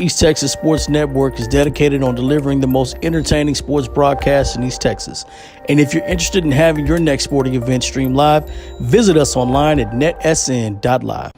East Texas Sports Network is dedicated on delivering the most entertaining sports broadcasts in East Texas. And if you're interested in having your next sporting event streamed live, visit us online at netsn.live.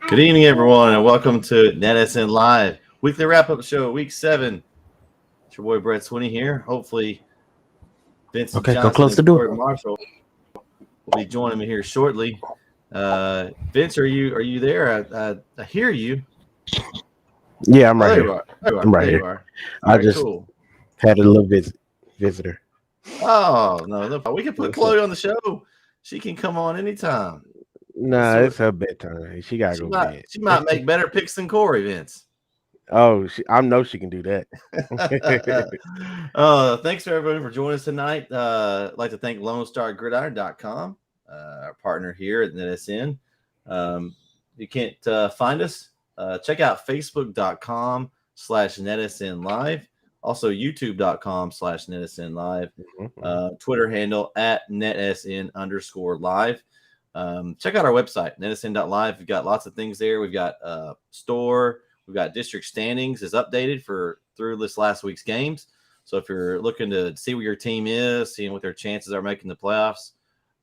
Good evening, everyone, and welcome to NETsn Live, weekly wrap-up show, Week 7. It's your boy Brett Swinney here. Hopefully, Vincent Johnson go close the and door. Corey Marshall will be joining me here shortly. Vince, are you there? I hear you. Yeah, I'm right here. I'm right here. You are. I just had a little visitor. Oh, no, we can put Chloe on the show. She can come on anytime. Nah, it's her bedtime. She gotta go to bed. She might make better picks than Corey, Vince. Oh, I know she can do that. Thanks for everybody for joining us tonight. I'd like to thank LoneStarGridiron.com, our partner here at NETsn. If you can't find us, check out Facebook.com/NETsn Live. Also, YouTube.com/NETsn Live. Twitter handle @NETsn_live. Check out our website, NETsn.live. We've got lots of things there. We've got store. We've got district standings is updated through this last week's games. So if you're looking to see where your team is, seeing what their chances are making the playoffs,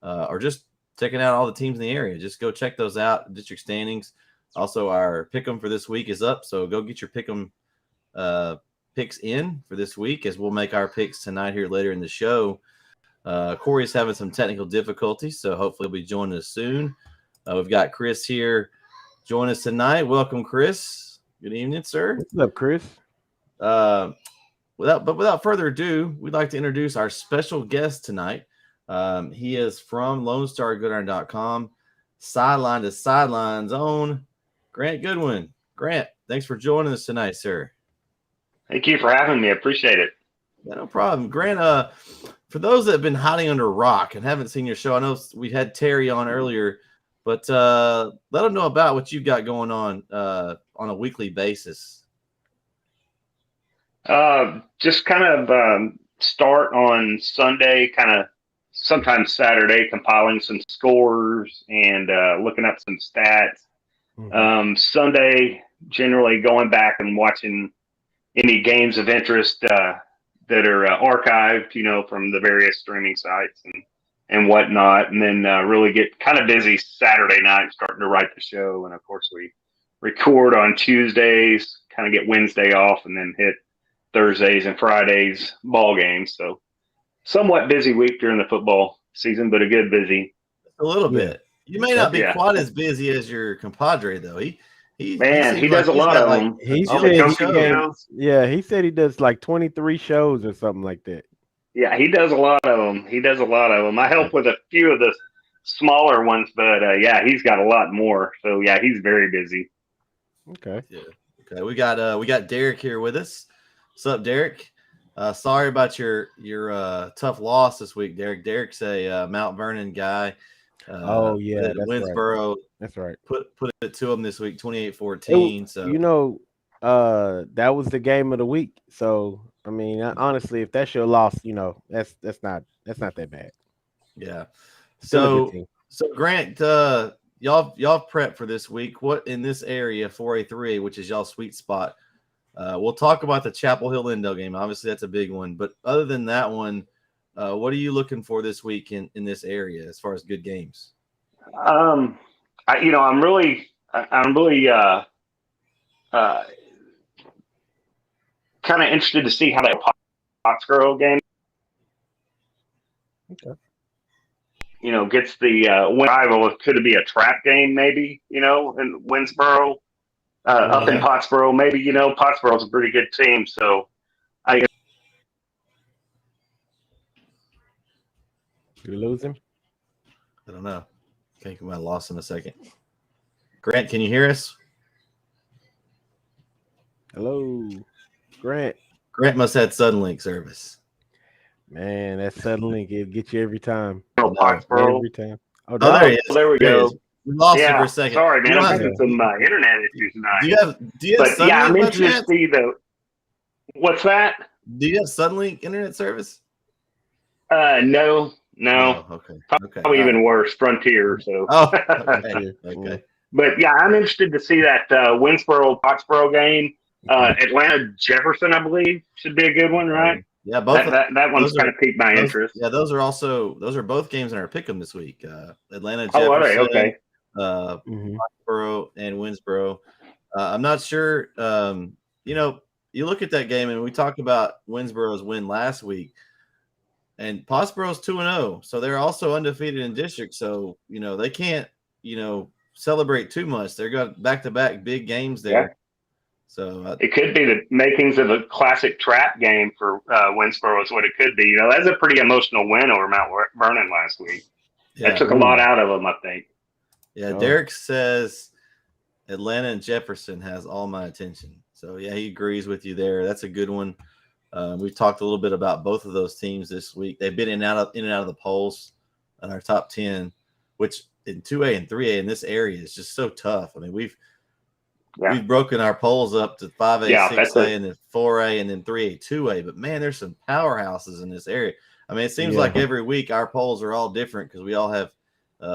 or just checking out all the teams in the area, just go check those out, district standings. Also, our pick'em for this week is up, so go get your pick'em picks in for this week, as we'll make our picks tonight here later in the show. Corey's having some technical difficulties, so hopefully he'll be joining us soon. We've got Chris here join us tonight. Welcome, Chris. Good evening, sir. What's up, Chris? Without further ado, we'd like to introduce our special guest tonight. He is from LoneStarGridiron.com, sideline to sideline's own Grant Goodwin. Grant, thanks for joining us tonight, sir. Thank you for having me. I appreciate it. Yeah, no problem. Grant, for those that have been hiding under a rock and haven't seen your show, I know we had Terry on earlier, but let them know about what you've got going on a weekly basis. Just kind of start on Sunday, kind of sometimes Saturday, compiling some scores and looking up some stats. Sunday, generally going back and watching any games of interest that are archived, from the various streaming sites and whatnot. And then really get kind of busy Saturday night, starting to write the show. And of course, we record on Tuesdays, kind of get Wednesday off, and then hit Thursdays and Fridays ball games. So somewhat busy week during the football season, but a good busy. A little bit. You may not be quite as busy as your compadre, though. He does a lot of them. He said he does like 23 shows or something like that. Yeah, he does a lot of them. I help with a few of the smaller ones, but he's got a lot more. So yeah, he's very busy. Okay. Yeah. Okay. We got Derek here with us. What's up, Derek? Sorry about your tough loss this week, Derek. Derek's a Mount Vernon guy. Winnsboro. Right. That's right. Put it to him this week, 28-14. So that was the game of the week. So I mean, honestly, if that's your loss, that's not that bad. Yeah. Still a good team. So Grant, y'all prep for this week. What in this area 4A 3A, which is y'all sweet spot? We'll talk about the Chapel Hill Lindale game. Obviously, that's a big one. But other than that one, what are you looking for this week in this area as far as good games? I'm really kind of interested to see how that Pottsboro game, gets the win rival. Could it be a trap game, maybe, in Winnsboro, up in Pottsboro? Maybe, Pottsboro's a pretty good team. So You lose him? I don't know. I think we might have lost in a second. Grant, can you hear us? Hello, Grant. Grant must have had Suddenlink service. Man, that Suddenlink, it get you every time. Pottsboro. Every time. Oh, there he is. There we go. We lost him for a second. Sorry, man. I'm having some internet issues tonight. Do you have Suddenlink? Yeah, I'm interested to see what's that? Do you have Suddenlink internet service? No. Okay. Probably even worse, Frontier. So. Oh, okay. But yeah, I'm interested to see that Winnsboro Pottsboro game. Atlanta Jefferson, I believe, should be a good one, right? Yeah, both that one's kind of piqued my interest. Yeah, those are both games in our pick'em this week. Atlanta Jefferson, are they? Okay. Pottsboro and Winnsboro. I'm not sure. You look at that game, and we talked about Winnsboro's win last week, and Pottsboro's 2-0, so they're also undefeated in district. So they can't celebrate too much. They're got back-to-back big games there. Yeah. So it could be the makings of a classic trap game for Winnsboro is what it could be. That's a pretty emotional win over Mount Vernon last week. Yeah. That took a lot out of them, I think. Yeah, Derek says Atlanta and Jefferson has all my attention. So, yeah, he agrees with you there. That's a good one. We've talked a little bit about both of those teams this week. They've been in and out of the polls in our top 10, which in 2A and 3A in this area is just so tough. I mean, we've broken our polls up to 5A, 6A, and then 4A, and then 3A, 2A. But, man, there's some powerhouses in this area. I mean, it seems like every week our polls are all different because we all have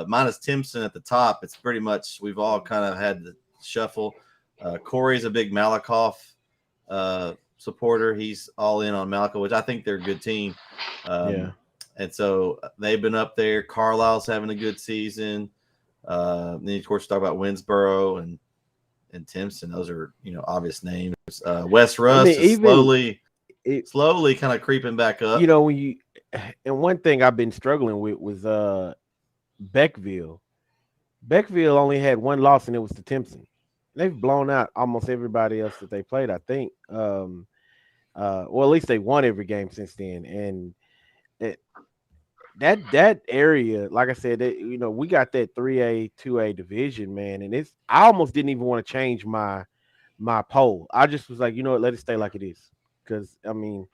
minus Timpson at the top. It's pretty much we've all kind of had the shuffle. Corey's a big Malakoff supporter. He's all in on Malakoff, which I think they're a good team. And so they've been up there. Carlisle's having a good season. Then, of course, talk about Winnsboro and Timpson. Those are, obvious names. West Russ is slowly kind of creeping back up. And one thing I've been struggling with was Beckville. Beckville only had one loss, and it was to Timpson. They've blown out almost everybody else that they played, I think. Well, at least they won every game since then. And that area, like I said, we got that 3A, 2A division, man. And I almost didn't even want to change my poll. I just was like, what, let it stay like it is. Because, I mean,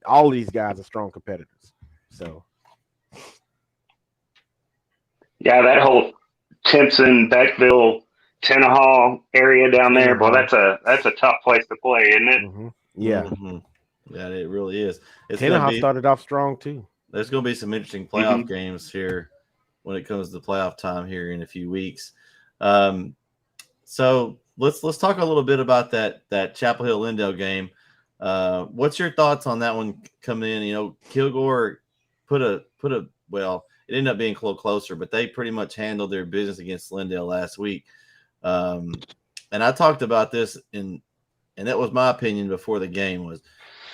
all of these guys are strong competitors. So. Yeah, that whole Timpson, Beckville, Tenaha area down there, boy, that's a tough place to play, isn't it? Mm-hmm. Yeah. Mm-hmm. Yeah, it really is. Tenaha started off strong too. There's going to be some interesting playoff games here when it comes to playoff time here in a few weeks. So let's talk a little bit about that Chapel Hill Lindale game. What's your thoughts on that one coming in? Kilgore put a well, it ended up being a little closer, but they pretty much handled their business against Lindale last week. And I talked about this and that was my opinion before the game was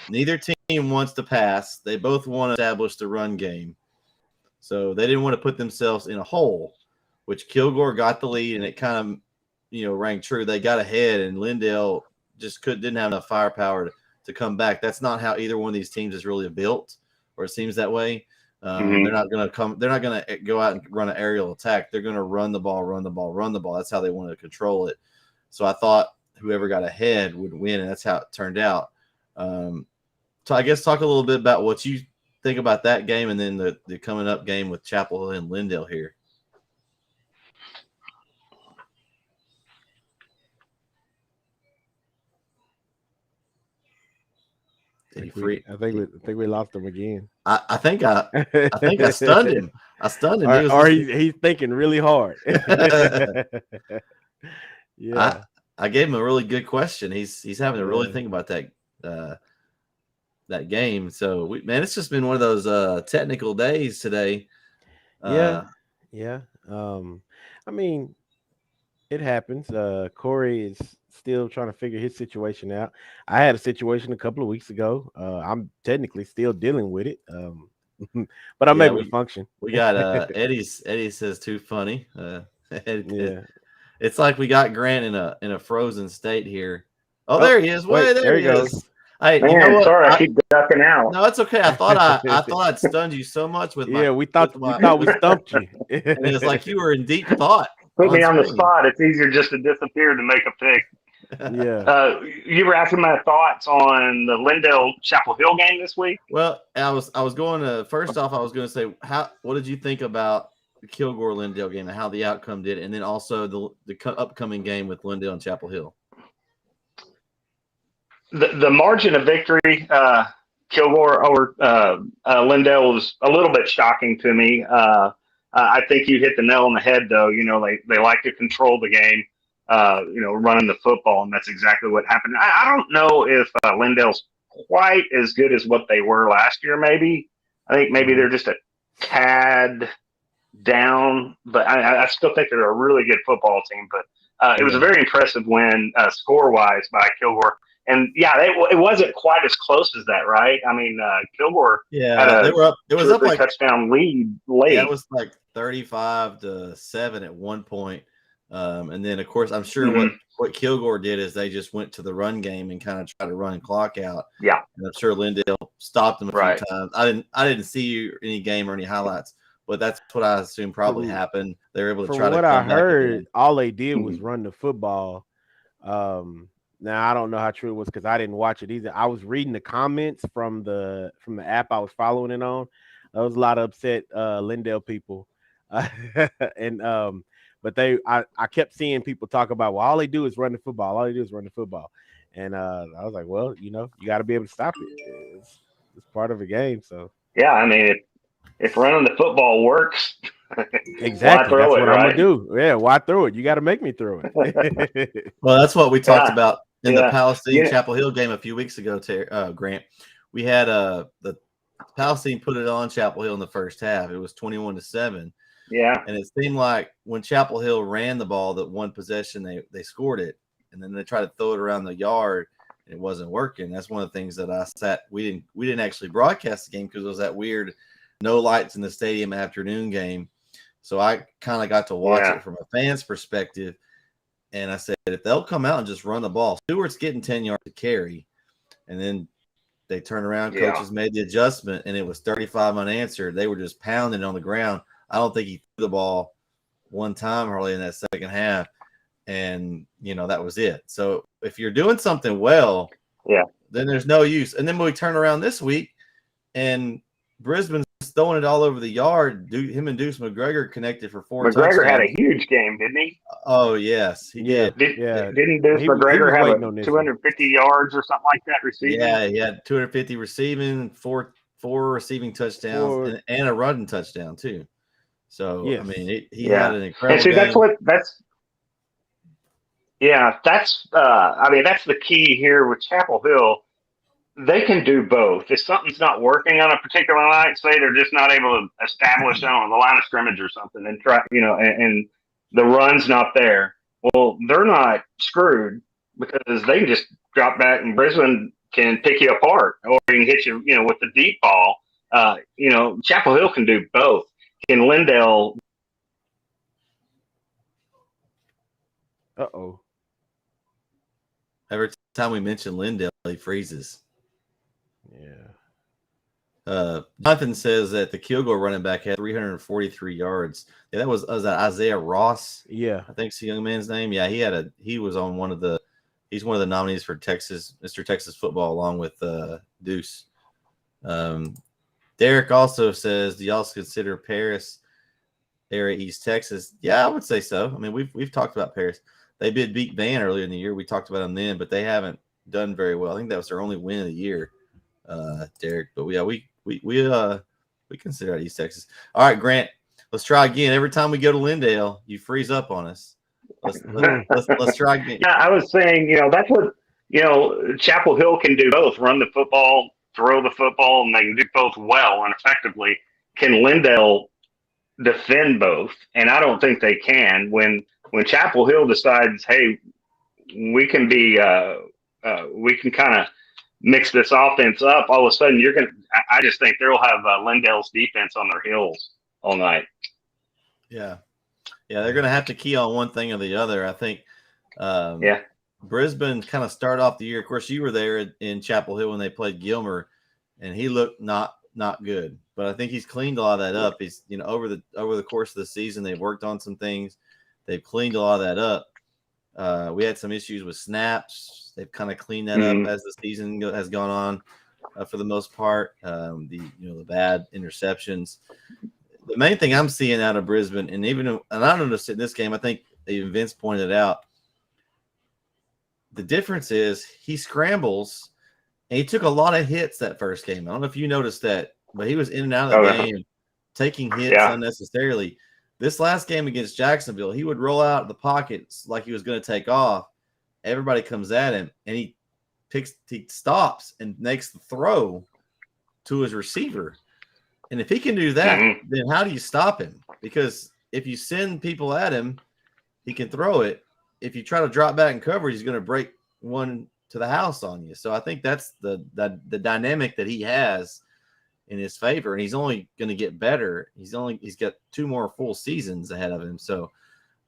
neither team wants to pass. They both want to establish the run game. So they didn't want to put themselves in a hole, which Kilgore got the lead and it kind of, rang true. They got ahead and Lindale just didn't have enough firepower to come back. That's not how either one of these teams is really built, or it seems that way. They're not going to go out and run an aerial attack. They're going to run the ball. That's how they want to control it. So I thought whoever got ahead would win, and that's how it turned out. So I guess talk a little bit about what you think about that game and then the coming up game with Chapel Hill and Lindale here. Did he free? I think we lost him again. I think I stunned him. I stunned him. Or he's thinking really hard. Yeah. I gave him a really good question. He's having to really think about that game. So it's just been one of those technical days today. Yeah. I mean, it happens. Corey is still trying to figure his situation out. I had a situation a couple of weeks ago. I'm technically still dealing with it. But I'm able to function. We got Eddie says too funny. It's like we got Grant in a frozen state here. Oh, there he is. Wait, there he goes. Hey, man, you know what? Sorry, I keep ducking out. No, it's okay. I thought I'd stunned you so much with my. We thought we stumped you. And it's like you were in deep thought. Put me on the spot. It's easier just to disappear than make a pick. Yeah. You were asking my thoughts on the Lindale Chapel Hill game this week. Well, I was going to first off. I was going to say what did you think about the Kilgore Lindale game and how the outcome did, and then also the upcoming game with Lindale and Chapel Hill. The margin of victory, Kilgore over Lindale was a little bit shocking to me. I think you hit the nail on the head, though. They like to control the game, running the football, and that's exactly what happened. I don't know if Lindale's quite as good as what they were last year, maybe. I think maybe they're just a tad down, but I still think they're a really good football team. But it was a very impressive win score-wise by Kilgore. And it wasn't quite as close as that, right? I mean, Kilgore had they were up. It was up like touchdown lead late. Yeah, it was like 35-7 at one point. And then, of course, I'm sure what Kilgore did is they just went to the run game and kind of tried to run clock out. Yeah, and I'm sure Lindale stopped them a few times. I didn't see any game or any highlights, but that's what I assume probably happened. They were able to try to. From what I heard, all they did was run the football. Now I don't know how true it was because I didn't watch it either. I was reading the comments from the app I was following it on. There was a lot of upset Lindale people, and but I kept seeing people talk about, well, all they do is run the football. All they do is run the football, and I was like, well, you got to be able to stop it. It's part of the game. So yeah, I mean, if running the football works, exactly, that's what I'm gonna do. Yeah, why throw it? You got to make me throw it. Well, that's what we talked about in the Palestine Chapel Hill game a few weeks ago, Grant. We had the Palestine put it on Chapel Hill in the first half. It was 21-7. Yeah. And it seemed like when Chapel Hill ran the ball, that one possession they scored it, and then they tried to throw it around the yard, and it wasn't working. That's one of the things that we didn't actually broadcast the game because it was that weird no lights in the stadium afternoon game. So I kind of got to watch it from a fan's perspective. And I said, if they'll come out and just run the ball, Stewart's getting 10 yards to carry. And then they turned around, coaches made the adjustment, and it was 35 unanswered. They were just pounding on the ground. I don't think he threw the ball one time early in that second half. And, that was it. So if you're doing something well, then there's no use. And then when we turn around this week and Brisbane's throwing it all over the yard, him and Deuce McGregor connected for 4 touchdowns. McGregor had a huge game, didn't he? Oh, yes, he did. Didn't Deuce McGregor have 250 yards or something like that receiving? Yeah, he had 250 receiving, four receiving touchdowns, and a running touchdown, too. So, I mean, he had an incredible game. That's the key here with Chapel Hill. They can do both. If something's not working on a particular night, say they're just not able to establish on the line of scrimmage or something and try, and the run's not there. Well, they're not screwed because they can just drop back and Brisbane can pick you apart or he can hit you, with the deep ball. Chapel Hill can do both. Can Lindale? Uh-oh. Every time we mention Lindale, he freezes. Yeah. Jonathan says that the Kilgore running back had 343 yards. Yeah, that was Isaiah Ross. Yeah, I think's the young man's name. Yeah, he was on he's one of the nominees for Mr. Texas football along with Deuce. Derek also says, do y'all consider Paris area East Texas? Yeah, I would say so. I mean, we've talked about Paris. They did beat Van earlier in the year. We talked about them then, but they haven't done very well. I think that was their only win of the year. Derek. But we consider it East Texas. All right, Grant. Let's try again. Every time we go to Lindale, you freeze up on us. Let's try again. Yeah, I was saying, that's what, Chapel Hill can do both: run the football, throw the football, and they can do both well and effectively. Can Lindale defend both? And I don't think they can. When Chapel Hill decides, hey, we can we can kind of mix this offense up, all of a sudden I just think they'll have Lindale's defense on their heels all night. Yeah, they're going to have to key on one thing or the other. I think. Brisbane kind of started off the year. Of course, you were there in Chapel Hill when they played Gilmer, and he looked not good. But I think he's cleaned a lot of that up. He's over the course of the season, they've worked on some things. They've cleaned a lot of that up. We had some issues with snaps. They've kind of cleaned that up as the season has gone on, for the most part. The bad interceptions. The main thing I'm seeing out of Brisbane, and I noticed in this game, I think even Vince pointed out, the difference is he scrambles, and he took a lot of hits that first game. I don't know if you noticed that, but he was in and out of the game, taking hits unnecessarily. This last game against Jacksonville, he would roll out of the pockets like he was going to take off. Everybody comes at him, and he stops and makes the throw to his receiver. And if he can do that, then how do you stop him? Because if you send people at him, he can throw it. If you try to drop back in coverage, he's going to break one to the house on you. So I think that's the dynamic that he has in his favor, and he's only going to get better. He's got 2 more full seasons ahead of him. So,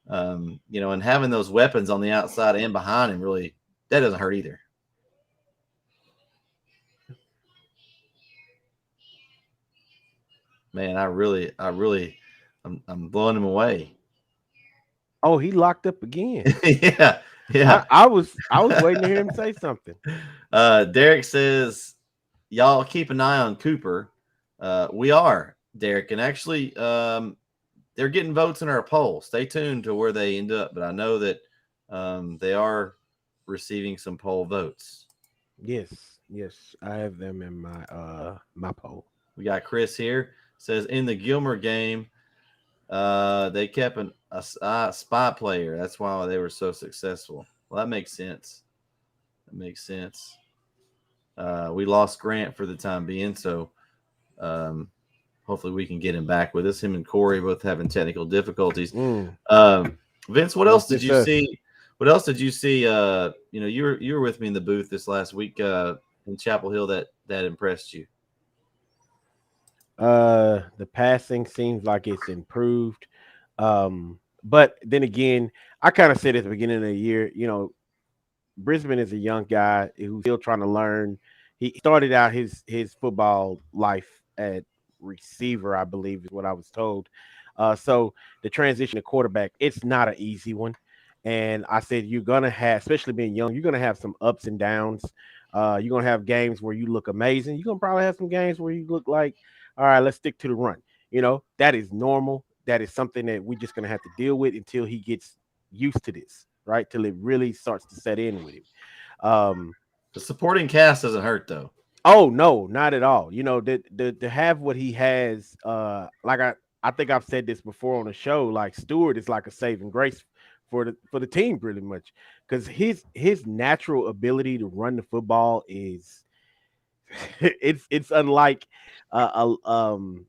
and having those weapons on the outside and behind him, really, that doesn't hurt either. Man, I'm blowing him away. Oh, he locked up again. Yeah. I was waiting to hear him say something. Derek says, y'all keep an eye on Cooper. We are, Derek, and actually they're getting votes in our poll. Stay tuned to where they end up, but I know that they are receiving some poll votes. Yes, I have them in my my poll. We got Chris here, says in the Gilmer game, they kept a spy player. That's why they were so successful. Well, that makes sense. We lost Grant for the time being, so hopefully we can get him back with us. Him and Corey both having technical difficulties. Vince, what else did you see? What else did you see? You were with me in the booth this last week in Chapel Hill that impressed you. The passing seems like it's improved. But then again, I kind of said at the beginning of the year, Brisbane is a young guy who's still trying to learn. He started out his football life at receiver, I believe is what I was told. So the transition to quarterback, it's not an easy one. And I said, you're going to have, especially being young, you're going to have some ups and downs. You're going to have games where you look amazing. You're going to probably have some games where you look like, all right, let's stick to the run. That is normal. That is something that we're just going to have to deal with until he gets used to this, right? Till it really starts to set in with him. The supporting cast doesn't hurt, though. Oh, no, not at all. To have what he has, like I think I've said this before on the show, like Stewart is like a saving grace for the team pretty much, because his natural ability to run the football is it's unlike I don't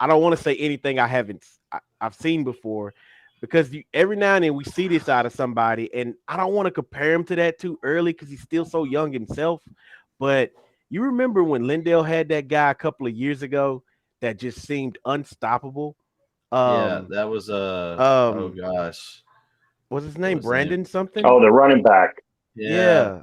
want to say anything I've seen before, because every now and then we see this out of somebody, and I don't want to compare him to that too early because he's still so young himself. But you remember when Lindale had that guy a couple of years ago that just seemed unstoppable? That was oh gosh, what's his name? Brandon something? Oh, the running back. Yeah.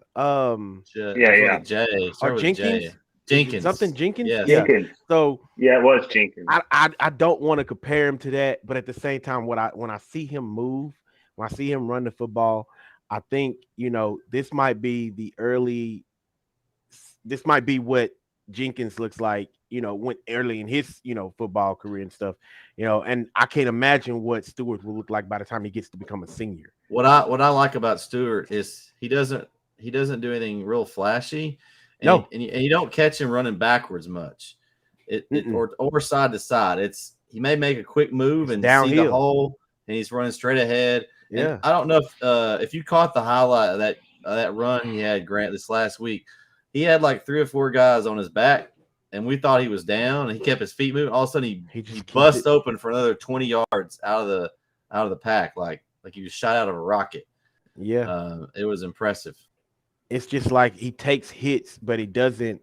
Jay. Or Jenkins. Jenkins. Something Jenkins? Yes. Yeah. Jenkins. So yeah, it was Jenkins. I don't want to compare him to that, but at the same time, when I see him move, when I see him run the football, I think, this might be what Jenkins looks like, went early in his, football career and stuff, and I can't imagine what Stewart will look like by the time he gets to become a senior. What I like about Stewart is he doesn't do anything real flashy. No. and you don't catch him running backwards much. Or side to side. He may make a quick move and downhill. see the hole, and he's running straight ahead. Yeah. And I don't know if you caught the highlight of that run he had, Grant, this last week. He had like 3 or 4 guys on his back, and we thought he was down, and he kept his feet moving. All of a sudden, he bust open for another 20 yards out of the pack, like he was shot out of a rocket. Yeah, it was impressive. It's just like he takes hits, but it doesn't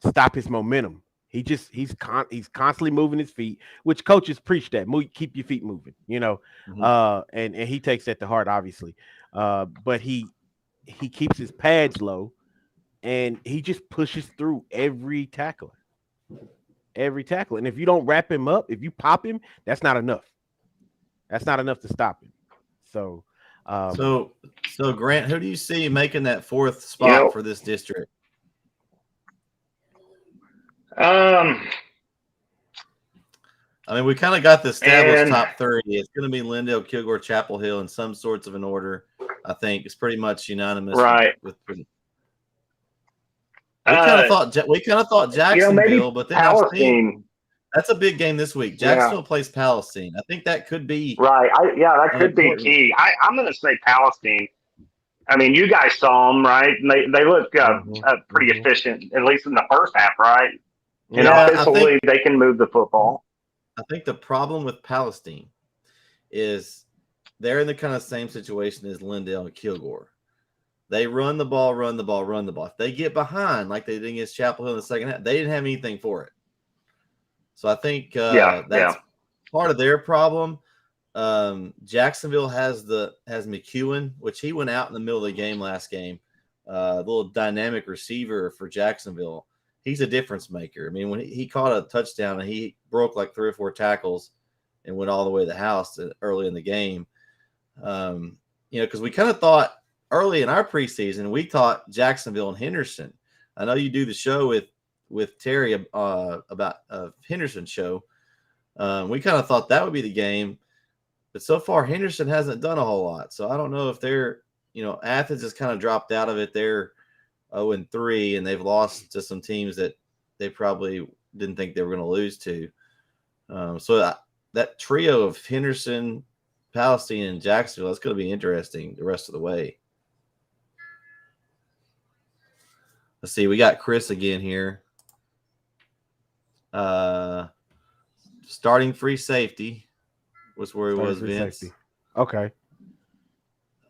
stop his momentum. He's constantly moving his feet, which coaches preach that. Keep your feet moving, and he takes that to heart, obviously. But he keeps his pads low, and he just pushes through every tackler. And if you don't wrap him up, if you pop him, that's not enough. That's not enough to stop him. So Grant, who do you see making that 4th spot for this district? I mean, we kind of got the established top 30. It's going to be Lindale, Kilgore, Chapel Hill in some sorts of an order. I think it's pretty much unanimous. Right. We kind of thought Jacksonville, but then Palestine. That's a big game this week. Jacksonville plays Palestine. I think that could be right. That could be key. I'm going to say Palestine. I mean, you guys saw them, right? And they look pretty efficient, at least in the first half, right? And offensively, they can move the football. I think the problem with Palestine is they're in the kind of same situation as Lindale and Kilgore. They run the ball. If they get behind, like they did against Chapel Hill in the second half, they didn't have anything for it. So I think that's part of their problem. Jacksonville has McEwen, which he went out in the middle of the game last game. Little dynamic receiver for Jacksonville. He's a difference maker. I mean, when he caught a touchdown and he broke like 3 or 4 tackles and went all the way to the house early in the game. Because we kind of thought early in our preseason, we thought Jacksonville and Henderson. I know you do the show with Terry about Henderson show. We kind of thought that would be the game, but so far Henderson hasn't done a whole lot. So I don't know if they're, Athens has kind of dropped out of it. They're 0-3, and they've lost to some teams that they probably didn't think they were going to lose to. So that trio of Henderson, Palestine, and Jacksonville, that's going to be interesting the rest of the way. Let's see. We got Chris again here. Starting free safety was where he was, Vince. Safety. Okay.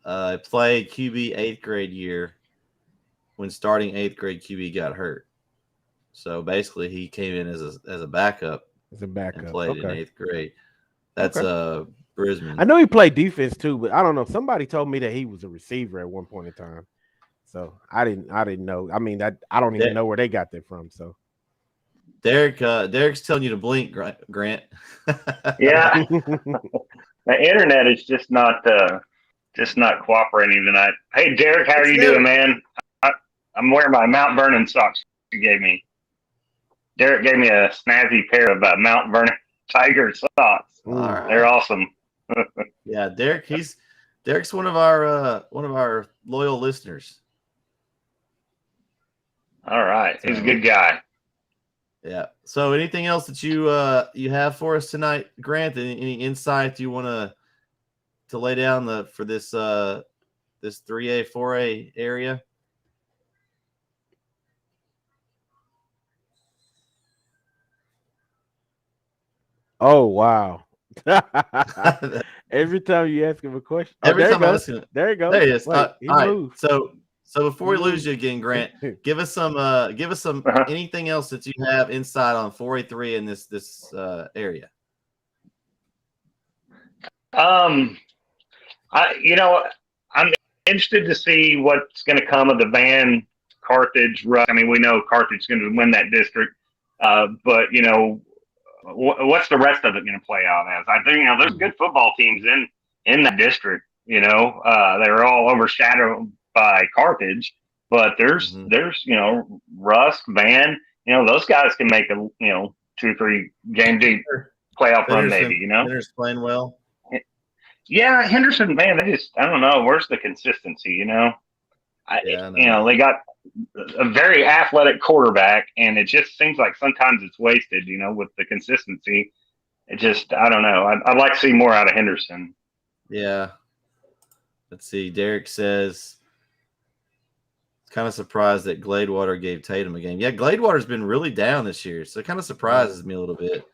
Played QB 8th grade year. When starting 8th grade, QB got hurt. So basically, he came in as a backup. As a backup. And played in 8th grade. That's Brisbane. I know he played defense too, but I don't know. Somebody told me that he was a receiver at one point in time. So I didn't know. I mean, I don't even know where they got that from. So Derek's telling you to blink, Grant. Yeah. The internet is just not cooperating tonight. Hey, Derek, how are you doing, man? I'm wearing my Mount Vernon socks you gave me. Derek gave me a snazzy pair of Mount Vernon Tiger socks. Right. They're awesome. Yeah, Derek's one of our loyal listeners. All right, he's a good guy. Yeah. So, anything else that you have for us tonight, Grant? Any insight you want to lay down for this 3A, 4A area? Oh wow! Every time you ask him a question, there you go. There you go. There he is. Wait, all moved. right. So before we lose you again, Grant, give us some anything else that you have insight on 4A3 in this area. I'm interested to see what's going to come of the Van Carthage rush. I mean, we know Carthage is going to win that district, but what's the rest of it going to play out as? I think there's good football teams in that district. They're all overshadowed by Carthage, but there's Rusk, Van. Those guys can make a 2-3 game deep playoff run maybe. Henderson's playing well. Yeah, Henderson, man, I don't know. Where's the consistency? They got a very athletic quarterback, and it just seems like sometimes it's wasted, with the consistency. It just, I don't know. I'd like to see more out of Henderson. Yeah. Let's see. Derek says, kind of surprised that Gladewater gave Tatum a game. Yeah, Gladewater's been really down this year, so it kind of surprises me a little bit.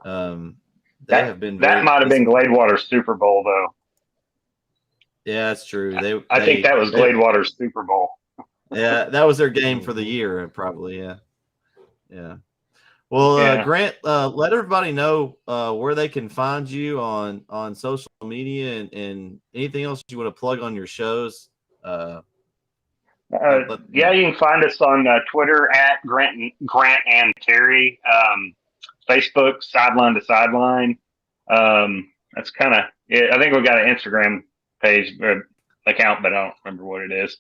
Have been that might have been Gladewater's Super Bowl, though. Yeah, that's true. I think that was Gladewater's Super Bowl. Yeah, that was their game for the year, probably. Yeah. Well, Grant, let everybody know where they can find you on social media and anything else you want to plug on your shows. You can find us on Twitter at Grant and Terry, Facebook Sideline to Sideline. That's kind of it. I think we got an Instagram page account, but I don't remember what it is.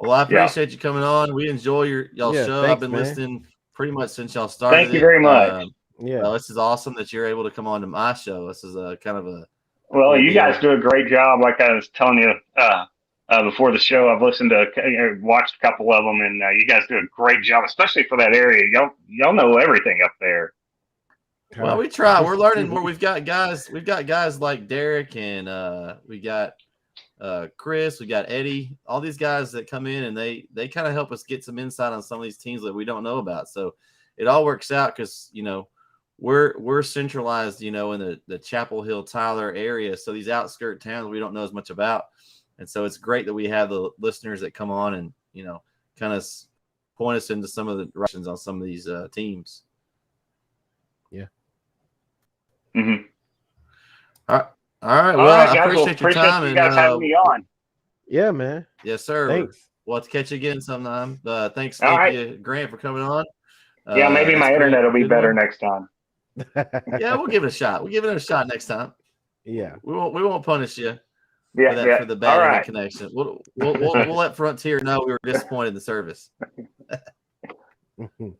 Well, I appreciate you coming on. We enjoy y'all's show. Thanks, I've been listening pretty much since y'all started. Thank you very much. This is awesome that you're able to come on to my show. This is a kind of a well, you guys do a great job. Like I was telling you before the show, I've listened to, watched a couple of them, and you guys do a great job, especially for that area. Y'all know everything up there. Well, we try. We're learning more. We've got guys like Derek, and we got Chris, we got Eddie, all these guys that come in and they kind of help us get some insight on some of these teams that we don't know about. So it all works out because, we're centralized, in the Chapel Hill, Tyler area. So these outskirt towns we don't know as much about. And so it's great that we have the listeners that come on and, kind of point us into some of the directions on some of these teams. Yeah. Mm-hmm. All right. Well, I appreciate your time. You guys having me on. Yeah, man. Yes, sir. Thanks. We'll have to catch you again sometime. Thank you, Grant, for coming on. Maybe my internet will be better next time. Yeah, we'll give it a shot. We'll give it a shot next time. Yeah. We won't punish you for the bad internet connection. We'll let Frontier know we were disappointed in the service.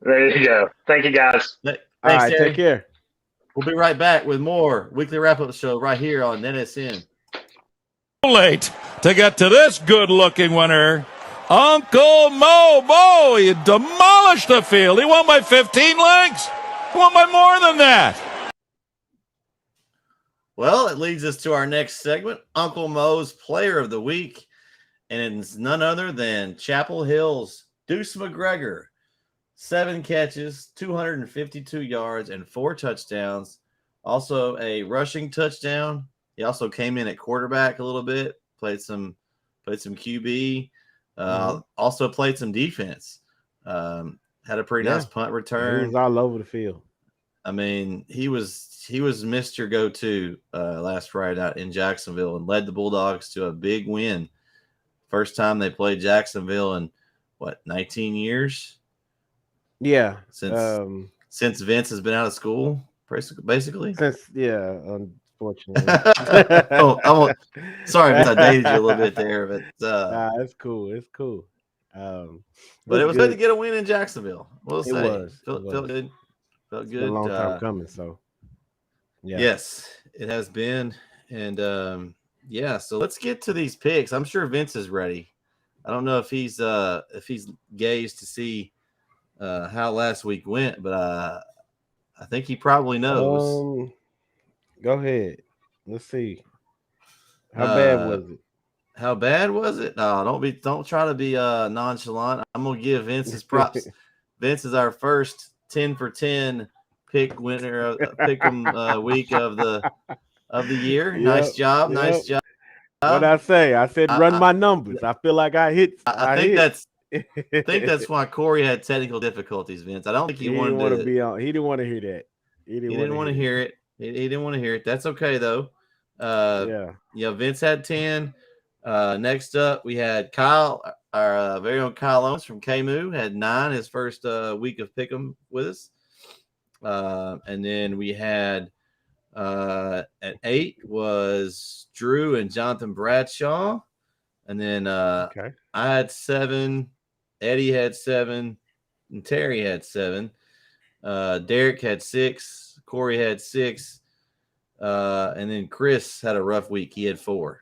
There you go. Thank you, guys. Thanks, all right, Terry. take care. We'll be right back with more weekly wrap-up show right here on NETsn. Late to get to this good-looking winner. Uncle Mo, he demolished the field. He won by 15 lengths. He won by more than that. Well, it leads us to our next segment, Uncle Mo's Player of the Week, and it's none other than Chapel Hill's Deuce McGregor. 7 catches, 252 yards, and 4 touchdowns. Also a rushing touchdown. He also came in at quarterback a little bit, played some QB, also played some defense. Had a pretty nice punt return. He was all over the field. I mean, he was Mr. Go-To last Friday night in Jacksonville and led the Bulldogs to a big win. First time they played Jacksonville in 19 years? Yeah. Since Vince has been out of school, basically. Unfortunately. Sorry, Vince, I dated you a little bit there, but it's cool. It's cool. But it was good to get a win in Jacksonville. We'll say. It Felt good. Felt good. It's been a long time coming, so yeah. Yes, it has been. And so let's get to these picks. I'm sure Vince is ready. I don't know if he's gazed to see how last week went, but I think he probably knows. Go ahead. Let's see. How bad was it? How bad was it? No, don't try to be nonchalant. I'm gonna give Vince his props. Vince is our first 10 for 10 pick winner, pick'em week of the year. Yep, nice job. What I say? I said run my numbers. I feel like I hit. I think that's why Corey had technical difficulties, Vince. I don't think he wanted to be on. He didn't want to hear that. He didn't want to hear it. He didn't want to hear it. That's okay though. Vince had 10. Next up, we had Kyle, our very own Kyle Owens from KMU, had 9 his first week of pick'em with us. And then we had at 8 was Drew and Jonathan Bradshaw. And then I had 7, Eddie had 7, and Terry had 7. Derek had 6, Corey had 6, and then Chris had a rough week. He had 4.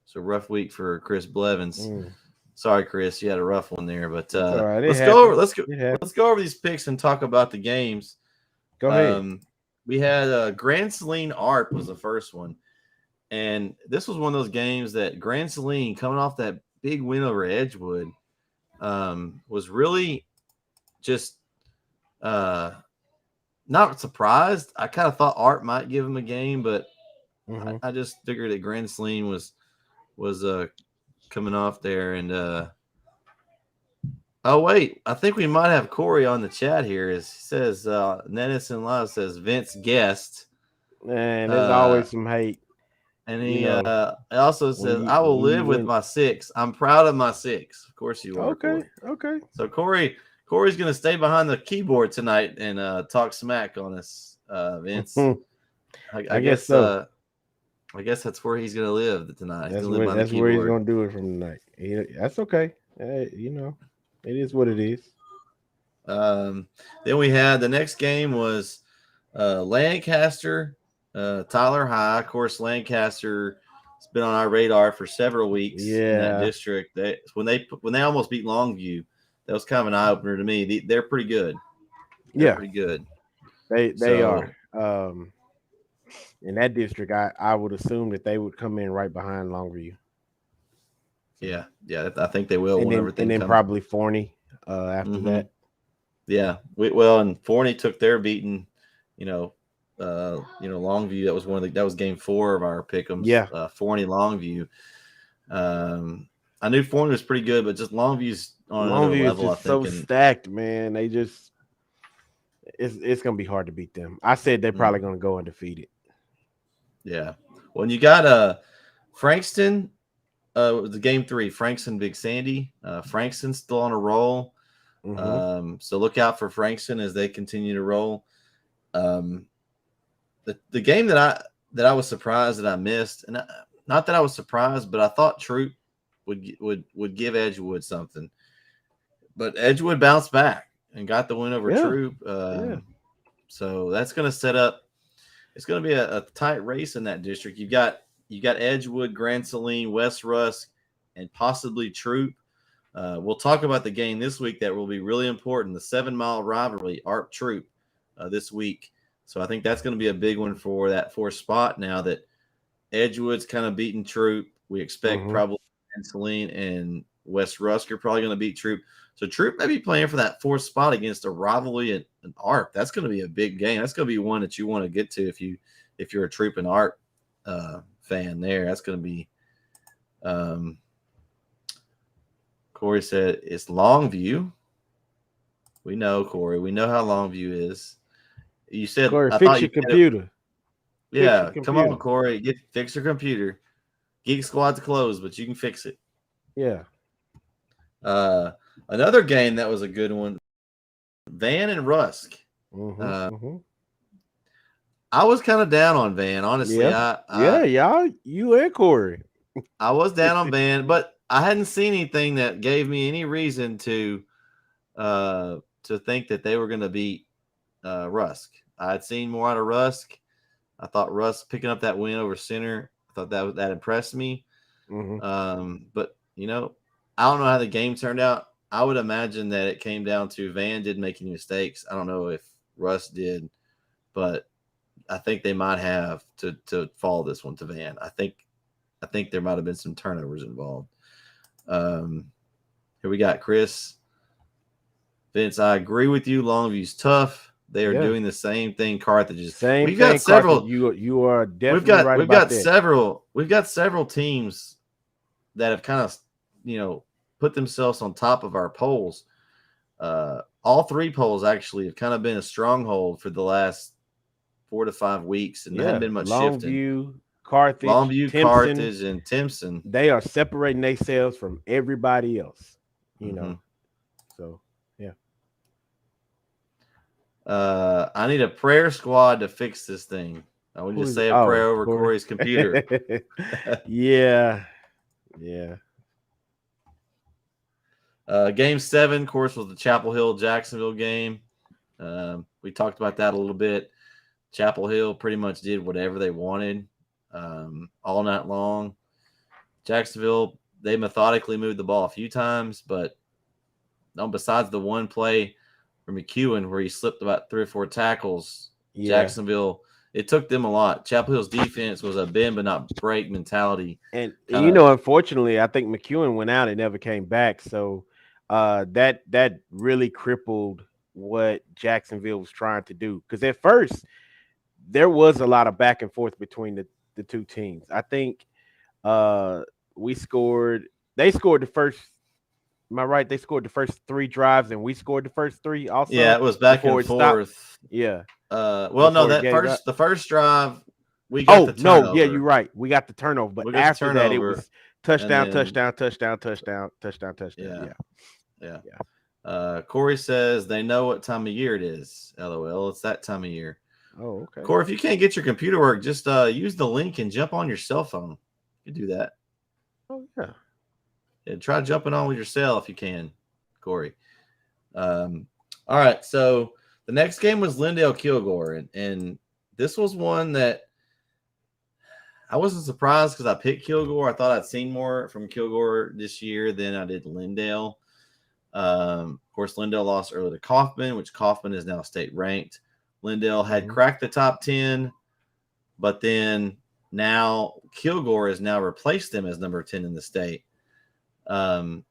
So a rough week for Chris Blevins. Mm. Sorry, Chris, you had a rough one there. But all right. let's go over these picks and talk about the games. Go ahead. We had Grand Saline Arp was the first one, and this was one of those games that Grand Saline, coming off that big win over Edgewood, was really just not surprised. I kind of thought Arp might give him a game, but I just figured that Grand Saline was coming off there. And oh wait, I think we might have Corey on the chat here. He says NETsn Live says Vince guessed. Man, there's always some hate. And he also says, I will live with my 6. I'm proud of my 6. Of course you are. Okay. Corey. Okay. So Corey's going to stay behind the keyboard tonight and talk smack on us, Vince. I guess so. I guess that's where he's going to live tonight. That's where he's going to do it from tonight. That's okay. It is what it is. Then we had the next game was Lancaster, Tyler High. Of course, Lancaster has been on our radar for several weeks in that district. When they almost beat Longview, that was kind of an eye opener to me. They're pretty good. They're pretty good. They are. In that district, I would assume that they would come in right behind Longview. Yeah, I think they will. And then probably Forney after that. Yeah, and Forney took their beating. Longview. That was game 4 of our pick'ems. Yeah, Forney Longview. I knew Forney was pretty good, but just Longview's on another level. I think so stacked, man. They just it's gonna be hard to beat them. I said they're probably gonna go undefeated. Yeah. Well, you got Frankston. The game 3, Frankston Big Sandy. Frankston's still on a roll. So look out for Frankston as they continue to roll. The game that I was surprised that I missed, and not that I was surprised, but I thought Troop would give Edgewood something. But Edgewood bounced back and got the win over Troop. So that's going to set up. It's going to be a tight race in that district. You got Edgewood, Grand Saline, West Rusk, and possibly Troop. We'll talk about the game this week that will be really important, the 7-mile rivalry, Arp Troop, this week. So I think that's going to be a big one for that 4th spot now that Edgewood's kind of beating Troop. We expect probably Grand Saline and West Rusk are probably going to beat Troop. So Troop may be playing for that 4th spot against a rivalry and an Arp. That's going to be a big game. That's going to be one that you want to get to if you're a Troop and Arp fan there. That's going to be Corey said it's Longview. We know, Corey. We know how Longview is. You said Corey, fix your computer. Yeah, come on, Corey. Fix your computer. Geek Squad's closed, but you can fix it. Yeah. Another game that was a good one, Van and Rusk. I was kind of down on Van, honestly. Y'all, you and Corey. I was down on Van, but I hadn't seen anything that gave me any reason to think that they were going to beat Rusk. I had seen more out of Rusk. I thought Rusk picking up that win over Center, I thought that impressed me. But I don't know how the game turned out. I would imagine that it came down to Van didn't make any mistakes. I don't know if Russ did, but I think they might have to fall this one to Van. I think there might have been some turnovers involved. Here we got Chris. Vince, I agree with you. Longview's tough. They are doing the same thing Carthage is. We've got several. You are definitely right about that. We've got several teams that have kind of put themselves on top of our polls. All 3 polls actually have kind of been a stronghold for the last 4 to 5 weeks, and there hadn't been much shifting. Longview, Carthage, and Timpson. They are separating themselves from everybody else. So yeah. I need a prayer squad to fix this thing. I would just say a prayer over Corey's computer. Yeah. Game 7, of course, was the Chapel Hill Jacksonville game. We talked about that a little bit. Chapel Hill pretty much did whatever they wanted all night long. Jacksonville, they methodically moved the ball a few times, but besides the one play for McEwen where he slipped about 3 or 4 tackles, Jacksonville, it took them a lot. Chapel Hill's defense was a bend but not break mentality. And unfortunately, I think McEwen went out and never came back. So that really crippled what Jacksonville was trying to do. Because at first, there was a lot of back and forth between the two teams. I think they scored the first. Am I right? They scored the first 3 drives, and we scored the first 3 also. Yeah, it was back and forth. Stopped. Yeah. The first drive, we got the turnover. Yeah, you're right. We got the turnover, but after that, it was touchdown. Yeah. Corey says they know what time of year it is. LOL. It's that time of year. Oh, okay. Corey, if you can't get your computer work, just use the link and jump on your cell phone. You can do that. Oh, yeah. Try jumping on with your cell if you can, Corey. All right, so the next game was Lindale-Kilgore, and this was one that I wasn't surprised because I picked Kilgore. I thought I'd seen more from Kilgore this year than I did Lindale. Of course, Lindale lost early to Kaufman, which Kaufman is now state ranked. Lindale had cracked the top 10, but then now Kilgore has now replaced them as number 10 in the state. So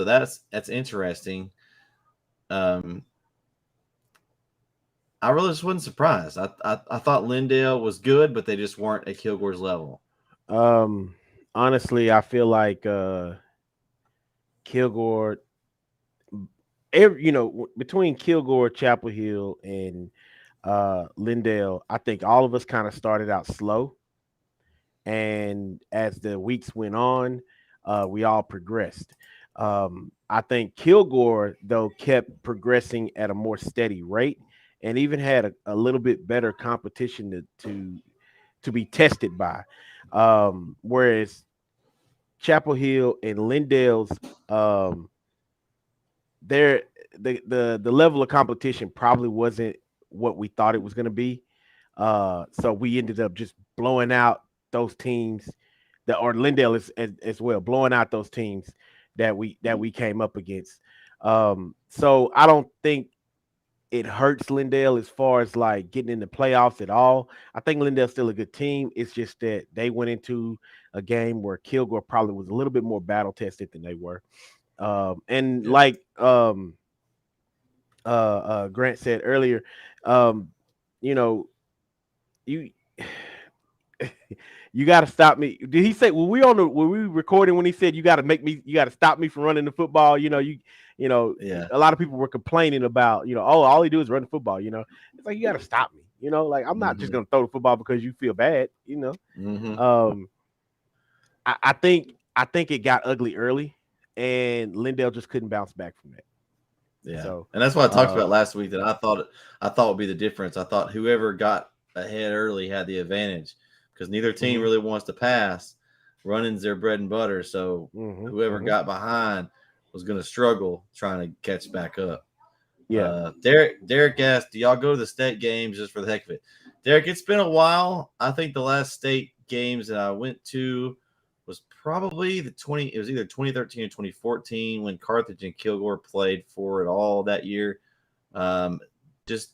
that's interesting. I really just wasn't surprised. I thought Lindale was good, but they just weren't at Kilgore's level. Honestly, I feel like Kilgore, between Kilgore, Chapel Hill, and Lindale, I think all of us kind of started out slow, and as the weeks went on, we all progressed. I think Kilgore, though, kept progressing at a more steady rate and even had a little bit better competition to be tested by. Whereas Chapel Hill and Lindale's, the level of competition probably wasn't what we thought it was going to be. So we ended up just blowing out those teams or Lindale as well, blowing out those teams that we came up against. So I don't think it hurts Lindale as far as like getting in the playoffs at all. I think Lindale's still a good team. It's just that they went into a game where Kilgore probably was a little bit more battle tested than they were. Like Grant said earlier, you got to stop me. Did he say, were we recording when he said you got to stop me from running the football? A lot of people were complaining about, all he do is run the football, it's like, you got to stop me, like I'm not just going to throw the football because you feel bad, I think it got ugly early and Lindale just couldn't bounce back from that. Yeah. So, and that's what I talked about last week that I thought would be the difference. I thought whoever got ahead early had the advantage because neither team really wants to pass. Running's their bread and butter. So whoever got behind was going to struggle trying to catch back up. Yeah. Derek asked, do y'all go to the state games just for the heck of it? Derek, it's been a while. I think the last state games that I went to was probably it was either 2013 or 2014 when Carthage and Kilgore played for it all that year. Just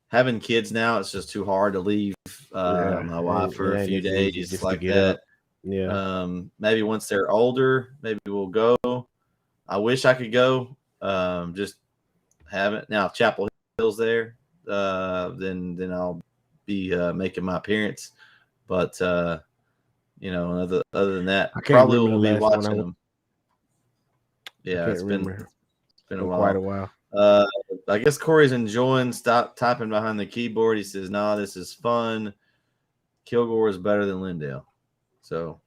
having kids now, it's just too hard to leave my wife for a few days like that. Up. Yeah. Maybe once they're older, maybe we'll go. I wish I could go. Just haven't. Now if Chapel Hill's there, then I'll be making my appearance. But other than that, I probably will be watching them. Yeah, it's been a while. Quite a while. I guess Corey's enjoying. Stop typing behind the keyboard. He says, "Nah, this is fun. Kilgore is better than Lindale." So,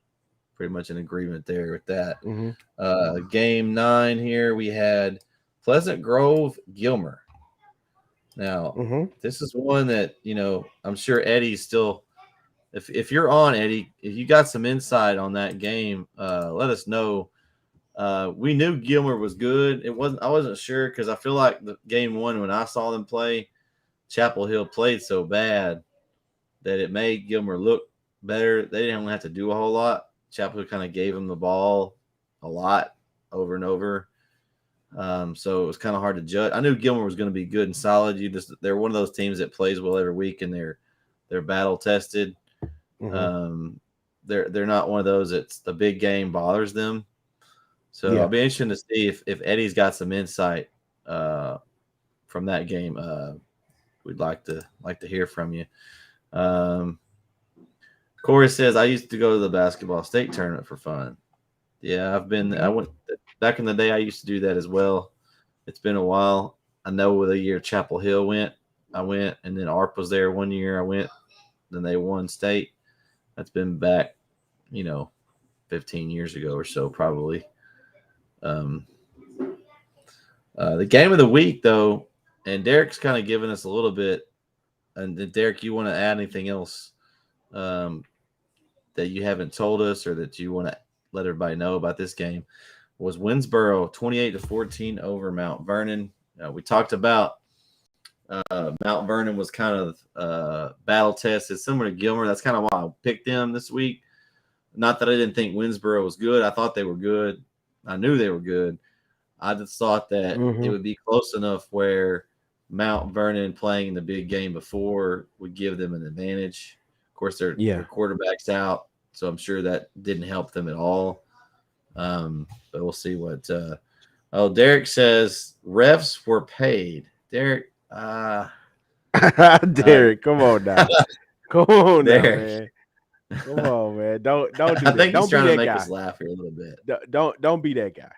pretty much in agreement there with that. Game 9 here we had Pleasant Grove Gilmer. Now, this is one that I'm sure Eddie's still. If you're on, Eddie, if you got some insight on that game, let us know. We knew Gilmer was good. I wasn't sure because I feel like the game 1 when I saw them play, Chapel Hill played so bad that it made Gilmer look better. They didn't have to do a whole lot. Chapel Hill kind of gave them the ball a lot over and over. So it was kind of hard to judge. I knew Gilmer was going to be good and solid. They're one of those teams that plays well every week, and they're battle tested. Mm-hmm. They're not one of those that's the big game bothers them. So I'll be interested to see if Eddie's got some insight from that game. We'd like to hear from you. Corey says, I used to go to the basketball state tournament for fun. Yeah, I went back in the day. I used to do that as well. It's been a while. I know the year Chapel Hill went, I went, and then ARP was there one year. I went, then they won state. That's been back, 15 years ago or so, probably. The game of the week, though, and Derek's kind of given us a little bit. And Derek, you want to add anything else that you haven't told us or that you want to let everybody know about this game? Was Winnsboro 28-14 over Mount Vernon. We talked about Mount Vernon was kind of battle tested, similar to Gilmer. That's kind of why I picked them this week. Not that I didn't think Winnsboro was good. I thought they were good. I knew they were good. I just thought that it would be close enough where Mount Vernon playing in the big game before would give them an advantage. Of course, their quarterback's out, so I'm sure that didn't help them at all. But we'll see what Derek says refs were paid. Derek, Derek, come on now. Come on now, Derek. man. Come on, man. Don't do that. I think Don't he's trying be to that make guy. us laugh here a little bit. Don't be that guy.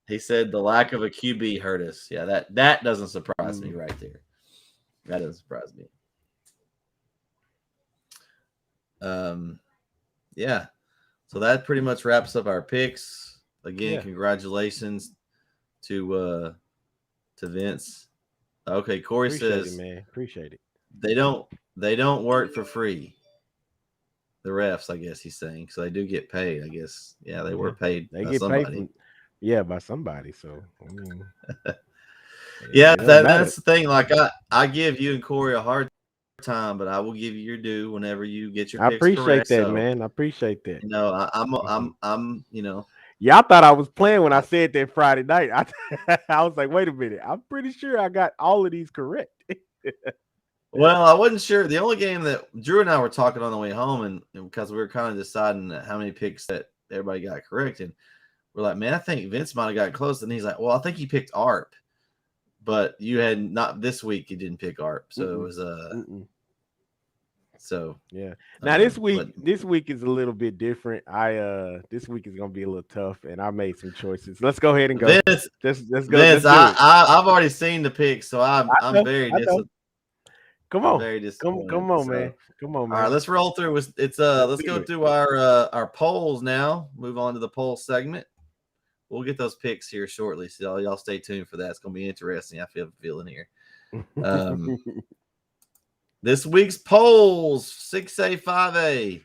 He said the lack of a QB hurt us. Yeah, that doesn't surprise me right there. That doesn't surprise me. Yeah. So that pretty much wraps up our picks. Again, congratulations to Vince. Okay, Corey says, man. Appreciate it. They don't work for free. The refs, I guess he's saying. So they do get paid, I guess. Yeah, they were paid They by get somebody. paid by somebody. So I mean, yeah, that's the thing. Like I give you and Corey a hard time, but I will give you your due whenever you get your picks correct. I appreciate that, so, man. I appreciate that. I'm Y'all thought I was playing when I said that Friday night. I was like, wait a minute. I'm pretty sure I got all of these correct. Well, I wasn't sure. The only game that Drew and I were talking on the way home, and because we were kind of deciding how many picks that everybody got correct, and we're like, man, I think Vince might have got close. And he's like, well, I think he picked ARP, but you had not this week. You didn't pick ARP, so it was So yeah. Now this week is a little bit different. This week is gonna be a little tough, and I made some choices. Let's go ahead and go. Vince, let's go. Vince, I've already seen the picks, so I'm very disappointed. Come on, very disappointed. Come on, man. Come on, man. All right, let's roll through. Let's go through our polls now. Move on to the poll segment. We'll get those picks here shortly, so y'all stay tuned for that. It's gonna be interesting. I feel feeling here. This week's polls, 6A, 5A.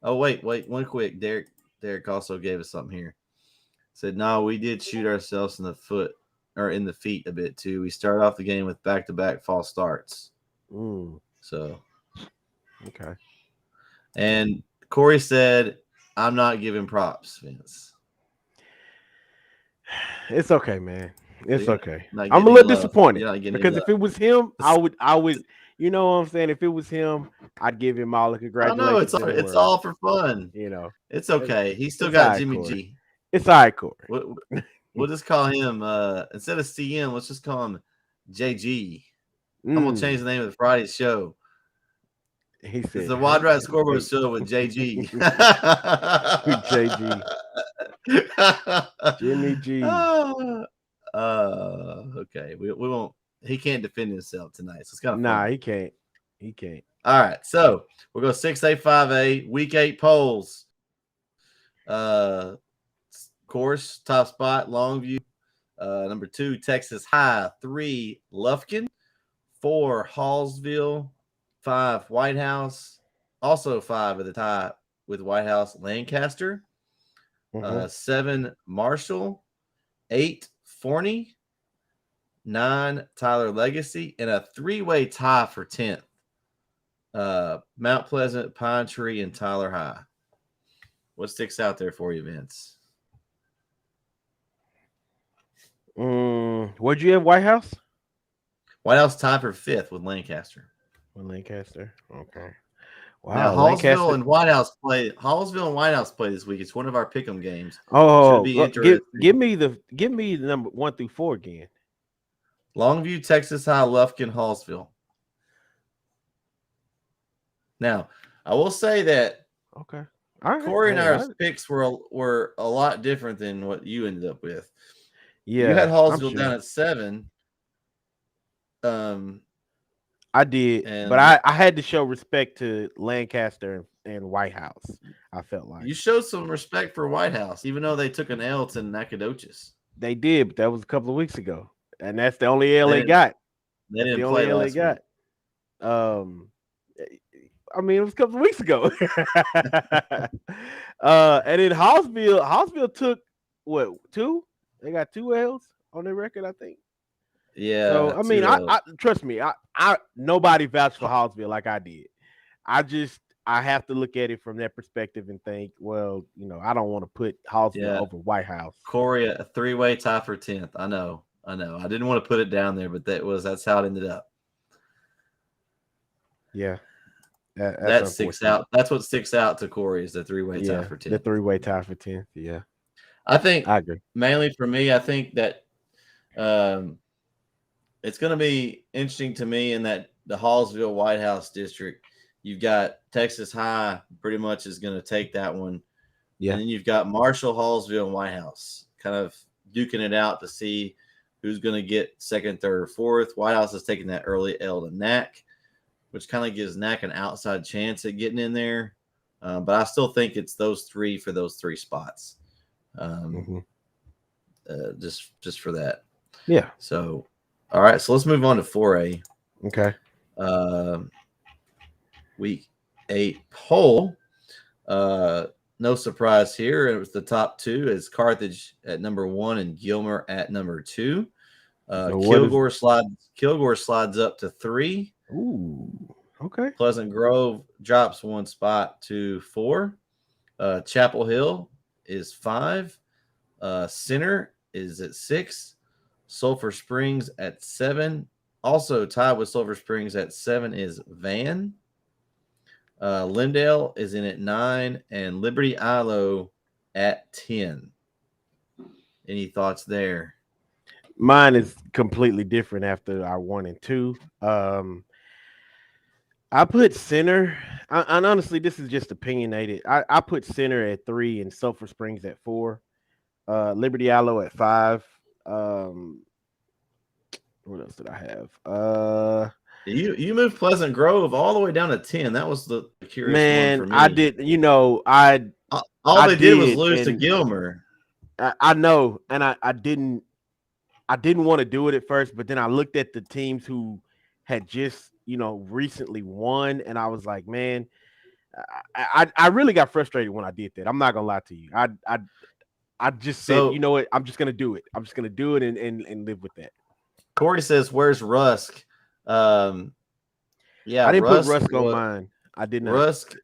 Oh, wait, one quick. Derek also gave us something here. Said, no, we did shoot ourselves in the feet a bit too. We started off the game with back-to-back false starts. So, okay. And Corey said, I'm not giving props, Vince. It's okay, man. It's okay. I'm a little disappointed because if it was him, I would. You know what I'm saying? If it was him, I'd give him all the congratulations. I know it's all for fun. It's okay. He still got Jimmy Corey. G. It's all right, Corey. We'll just call him instead of CM, let's just call him JG. I'm gonna change the name of the Friday show. He said it's the Wide Right Scoreboard Show with JG. JG. Jimmy G. Okay. We won't. He can't defend himself tonight. So it's kind of fun. He can't. He can't. All right. So we'll go 6A, 5A, week 8 polls. Course, top spot, Longview. Number 2, Texas High. 3, Lufkin. 4, Hallsville. 5, White House. Also 5 at the top with White House, Lancaster. 7, Marshall. 8, Forney. 9, Tyler Legacy, and a 3-way tie for 10th. Mount Pleasant, Pine Tree, and Tyler High. What sticks out there for you, Vince? Where'd you have White House? White House tied for 5th with Lancaster. With Lancaster. Okay. Now, Wow. Hallsville Lancaster. and White House play. Hallsville and White House play this week. It's one of our pick'em games. Oh, Should be look, interesting. give me the number 1 through 4 again. Longview, Texas High, Lufkin, Hallsville. Now, I will say that Okay. All right. Corey and our picks were a lot different than what you ended up with. Yeah. You had Hallsville sure. down at 7. I did, but I had to show respect to Lancaster and White House. I felt like you showed some respect for White House, even though they took an L to Nacogdoches. They did, but that was a couple of weeks ago, and that's the only L they got. They didn't play last week. I mean, it was a couple of weeks ago. And then Hallsville took what 2? They got 2 L's on their record, I think. Yeah. So I mean, I trust me. I nobody vouched for Hallsville like I did. I have to look at it from that perspective and think, well, I don't want to put Hallsville over White House. Corey, a 3-way tie for 10th. I know. I didn't want to put it down there, but that's how it ended up. Yeah. That sticks out. That's what sticks out to Corey is the 3-way tie for 10th. The 3-way tie for 10th. Yeah. I agree. Mainly for me, I think that it's going to be interesting to me in that the Hallsville White House district. You've got Texas High pretty much is going to take that one. Yeah. And then you've got Marshall, Hallsville, and White House kind of duking it out to see who's going to get 2nd, 3rd, or 4th. White House is taking that early L to NAC, which kind of gives NAC an outside chance at getting in there. But I still think it's those 3 for those 3 spots. Just for that. Yeah. So, all right. So let's move on to 4A. Okay. Week 8 poll. No surprise here. It was the top 2 is Carthage at number 1 and Gilmer at number 2. Kilgore slides up to 3. Ooh. Okay. Pleasant Grove drops 1 spot to 4. Chapel Hill is 5. Center is at 6. Sulphur Springs at 7. Also tied with Sulphur Springs at 7 is Van. Lindale is in at 9 and Liberty Ilo at 10. Any thoughts there? Mine is completely different after our 1 and 2. I put Center, and honestly, this is just opinionated. I put Center at 3 and Sulphur Springs at 4. Liberty Ilo at 5. What else did I have? You moved Pleasant Grove all the way down to 10. That was the curious one for me. I did. All they did was lose to Gilmer. I know, and I didn't want to do it at first, but then I looked at the teams who had just recently won, and I was like, man, I really got frustrated when I did that. I'm not gonna lie to you. I just said, you know what? I'm just gonna do it. I'm just gonna do it and live with that. Corey says, "Where's Rusk?" Yeah, I didn't put Rusk on mine. I did not. Rusk,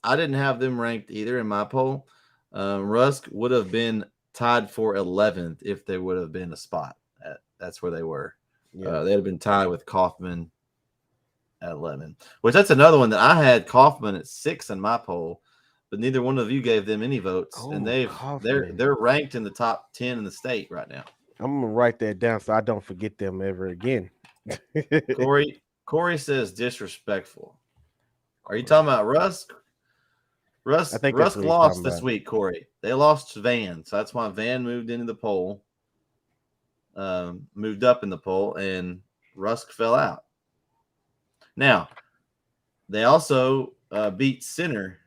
I didn't have them ranked either in my poll. Rusk would have been tied for 11th if they would have been a spot. That's where they were. Yeah. They'd have been tied with Kaufman at 11, which that's another one that I had Kaufman at 6 in my poll, but neither one of you gave them any votes, and they're ranked in the top 10 in the state right now. I'm gonna write that down so I don't forget them ever again. Corey says disrespectful. Are you talking about Rusk? Rusk lost this week, Corey. They lost to Van, so that's why Van moved into the poll, moved up in the poll, and Rusk fell out. Now, they also beat Center,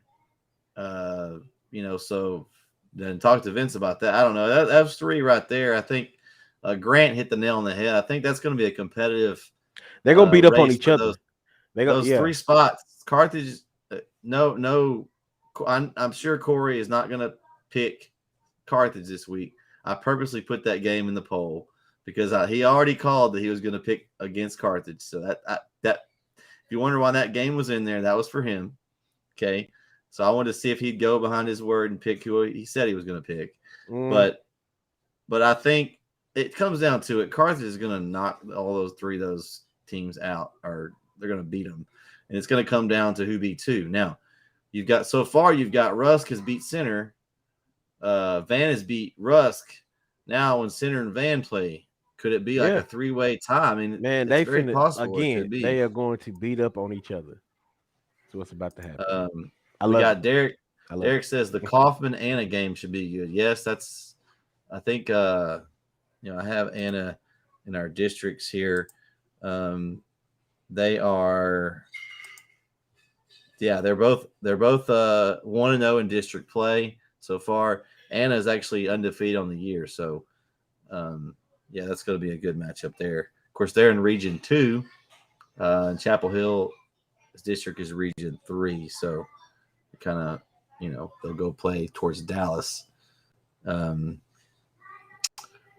so then talk to Vince about that. I don't know. That was 3 right there. I think Grant hit the nail on the head. I think that's going to be a competitive. They're going to beat up on each other. Those 3 spots. Carthage, no. I'm sure Corey is not going to pick Carthage this week. I purposely put that game in the poll because he already called that he was going to pick against Carthage. So that if you wonder why that game was in there, that was for him. Okay. So I wanted to see if he'd go behind his word and pick who he said he was going to pick. But I think it comes down to it. Carthage is going to knock all those teams out, or they're going to beat them. And it's going to come down to who beats who. Now, you've got Rusk has beat Center. Van has beat Rusk. Now, when Center and Van play, could it be like a three-way tie? I mean, man, it's very possible. Again, they are going to beat up on each other. So what's about to happen? We got Derek. Derek says the Kaufman Anna game should be good. Yes, I think I have Anna in our districts here. They are they're both 1-0 in district play so far. Anna is actually undefeated on the year, so that's going to be a good matchup there. Of course, they're in Region 2. And Chapel Hill's district is Region 3, so kind of they'll go play towards Dallas. I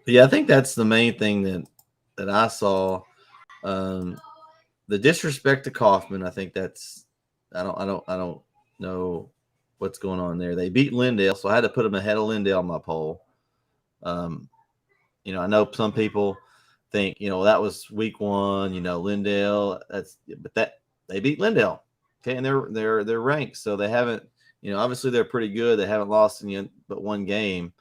think that's the main thing that I saw. The disrespect to Kaufman, I think that's I don't know what's going on there. They beat Lindale, so I had to put them ahead of Lindale on my poll. I know some people think that was week 1. Lindale, but they beat Lindale, okay, and they're ranked, so they haven't. Obviously they're pretty good. They haven't lost in but one game.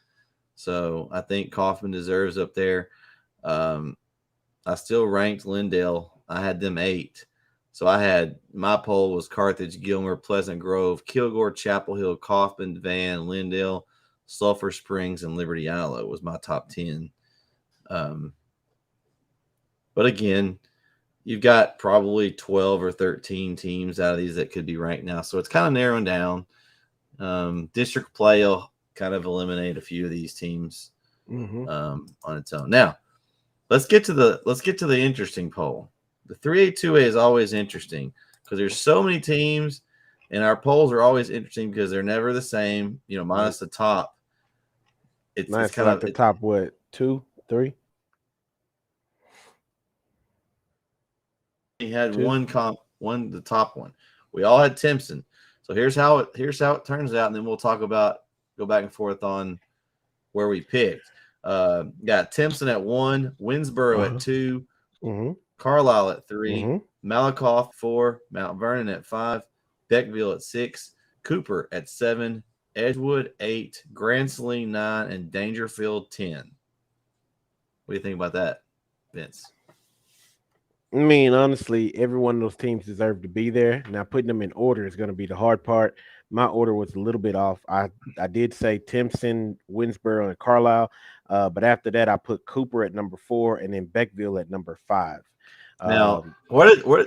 So I think Kaufman deserves up there. I still ranked Lindale. I had them 8. So my poll was Carthage, Gilmer, Pleasant Grove, Kilgore, Chapel Hill, Kaufman, Van, Lindale, Sulphur Springs, and Liberty Isle was my top 10. But again, you've got probably 12 or 13 teams out of these that could be ranked now. So it's kind of narrowing down. District play will kind of eliminate a few of these teams on its own. Now, let's get to the interesting poll. The 3A2A is always interesting because there's so many teams, and our polls are always interesting because they're never the same. Minus the top. It's kind of the top. What 2, 3? He had one the top one. We all had Timpson. So here's how it turns out, and then we'll go back and forth on where we picked. Got Timpson at 1, Winnsboro at 2, Carlisle at 3, Malakoff 4, Mount Vernon at 5, Beckville at 6, Cooper at 7, Edgewood 8, Grand Saline 9, and Dangerfield 10. What do you think about that, Vince? I mean, honestly, every one of those teams deserve to be there. Now, putting them in order is going to be the hard part. My order was a little bit off. I did say Timpson, Winnsboro, and Carlisle, but after that, I put Cooper at number 4 and then Beckville at number 5. Now,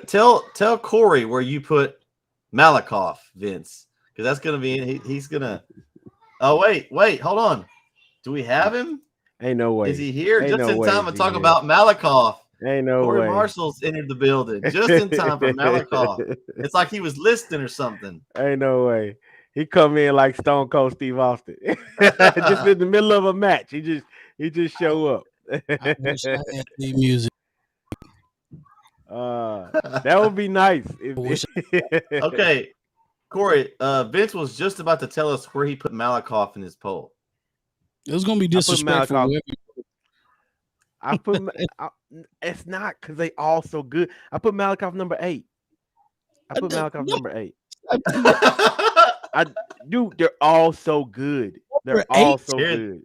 tell Corey where you put Malakoff, Vince, because that's going to be he's going to. Oh wait, hold on. Do we have him? Ain't no way. Is he here just in time to talk about Malakoff? Ain't no Corey way. Marshall's entered the building just in time for Malakoff. It's like he was listening or something. Ain't no way. He come in like Stone Cold Steve Austin, just in the middle of a match. He just show up. I wish I had the music. That would be nice. Okay, Corey. Vince was just about to tell us where he put Malakoff in his poll. It was going to be disrespectful. It's not because they all so good. I put Malakoff number 8. Number 8. Dude, they're all so good. They're all so good.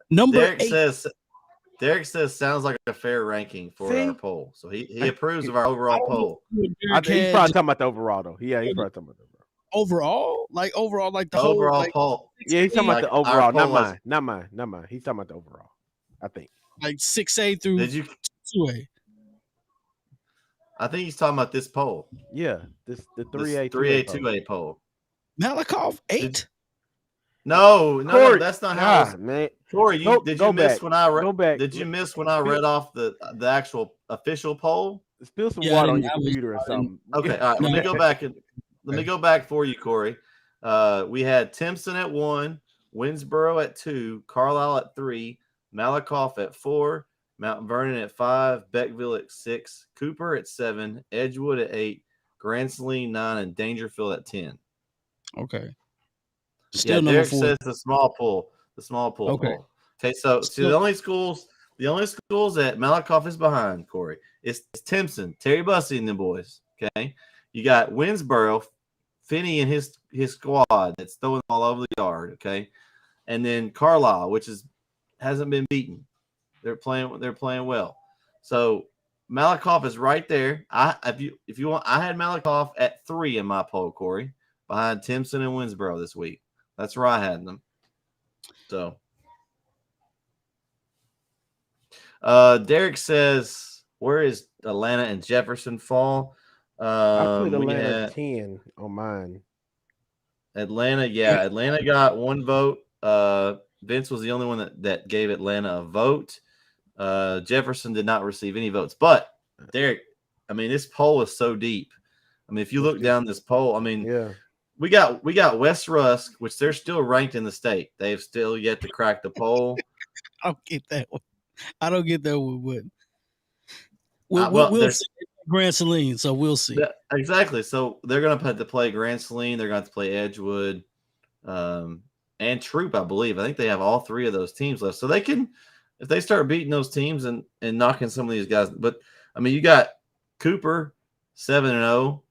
Number 8. Derek says sounds like a fair ranking for our poll. So he approves of our overall poll. He's probably talking about the overall though. Yeah, he's probably talking about the overall. Overall, like the overall whole poll. Yeah, he's talking about the overall, not mine. He's talking about the overall. I think like 6A through 2A. I think he's talking about this poll. Yeah, the 3A 2A poll. Malakoff 8. No, that's not how. Man, Corey, did you miss when I read off the actual official poll? Spill some water on your computer or something. Okay, all right. Let me go back for you, Corey. We had Timpson at 1, Winnsboro at 2, Carlisle at 3, Malakoff at 4, Mount Vernon at 5, Beckville at 6, Cooper at 7, Edgewood at 8, Grand Saline 9, and Dangerfield at 10. Okay. Still number Derek 4. says the small pool. The small pool Okay. poll. Okay, so Still, the only schools that Malakoff is behind, Corey, is Timpson, Terry Bussey and them boys. Okay. You got Winnsboro, Finney and his squad that's throwing all over the yard. Okay. And then Carlisle, which hasn't been beaten. They're playing well. So Malakoff is right there. If you want, I had Malakoff at 3 in my poll, Corey, behind Timpson and Winnsboro this week. That's where I had them. So Derek says, where is Atlanta and Jefferson fall? I put We Atlanta had 10 on mine. Atlanta, Atlanta got 1 vote. Vince was the only one that gave Atlanta a vote. Jefferson did not receive any votes. But Derek, I mean, this poll is so deep. I mean, if you look down this poll, I mean, yeah, we got West Rusk, which they're still ranked in the state. They've still yet to crack the poll. I don't get that one. I don't get that one, but we'll see. Grand Saline, so we'll see. Exactly. So they're going to have to play Grand Saline. They're going to have to play Edgewood and Troop, I believe. I think they have all 3 of those teams left. So they can, if they start beating those teams and knocking some of these guys. But, I mean, you got Cooper 7-0.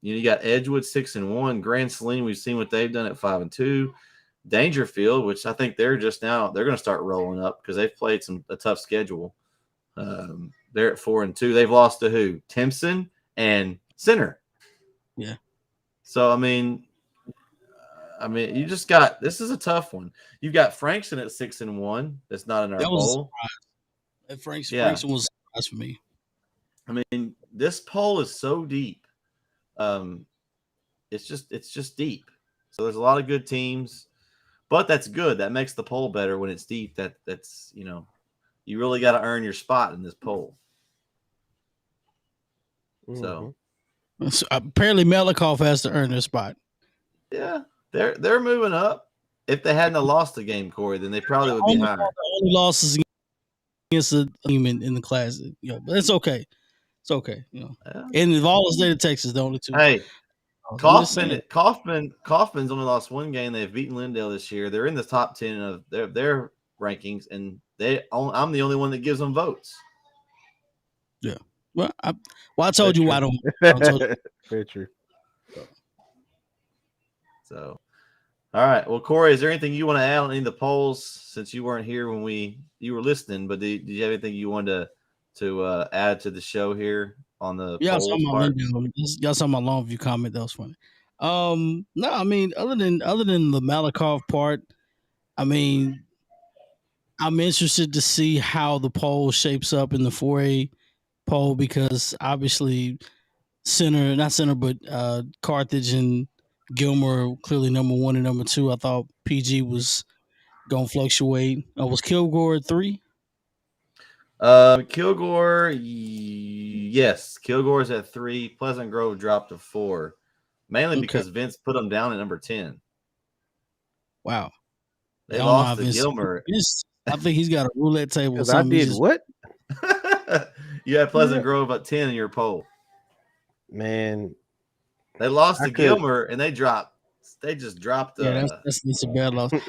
You got Edgewood 6-1. Grand Saline, we've seen what they've done at 5-2. Dangerfield, which I think they're going to start rolling up because they've played a tough schedule. They're at 4-2. They've lost to who? Timpson and Center. Yeah. So I mean, you just got, this is a tough one. You've got Frankson at 6-1. That's not in our poll. Frankson was a surprise for me. I mean, this poll is so deep. It's just deep. So there's a lot of good teams, but that's good. That makes the poll better when it's deep. That's you really got to earn your spot in this poll. So apparently Malakoff has to earn their spot. Yeah, they're moving up. If they hadn't lost the game, Corey, then they probably would be higher. The only losses against a team in the class, but it's okay. It's okay, Yeah. And in all the state of Texas, the only 2. Hey, Kaufman's only lost 1 game. They've beaten Lindale this year. They're in the top 10 of their rankings, and I'm the only one that gives them votes. Yeah. Well, I told you why I don't. Very true. So, all right. Well, Corey, is there anything you want to add on any of the polls since you weren't here when you were listening? But did you have anything you wanted to add to the show here on the polls part? Y'all saw my long view comment. That was funny. No, I mean, other than the Malakoff part, I mean, I'm interested to see how the poll shapes up in the 4A poll because obviously Carthage and Gilmer clearly number 1 and number 2. I thought PG was gonna fluctuate. Was Kilgore 3? Kilgore, yes. Kilgore's at 3. Pleasant Grove dropped to 4, mainly because Vince put them down at number 10. Wow. They lost to Gilmer. I think he's got a roulette table. I did what? You had Pleasant Grove at 10 in your poll. Man, they lost to Gilmer and they just dropped. That's a bad loss. I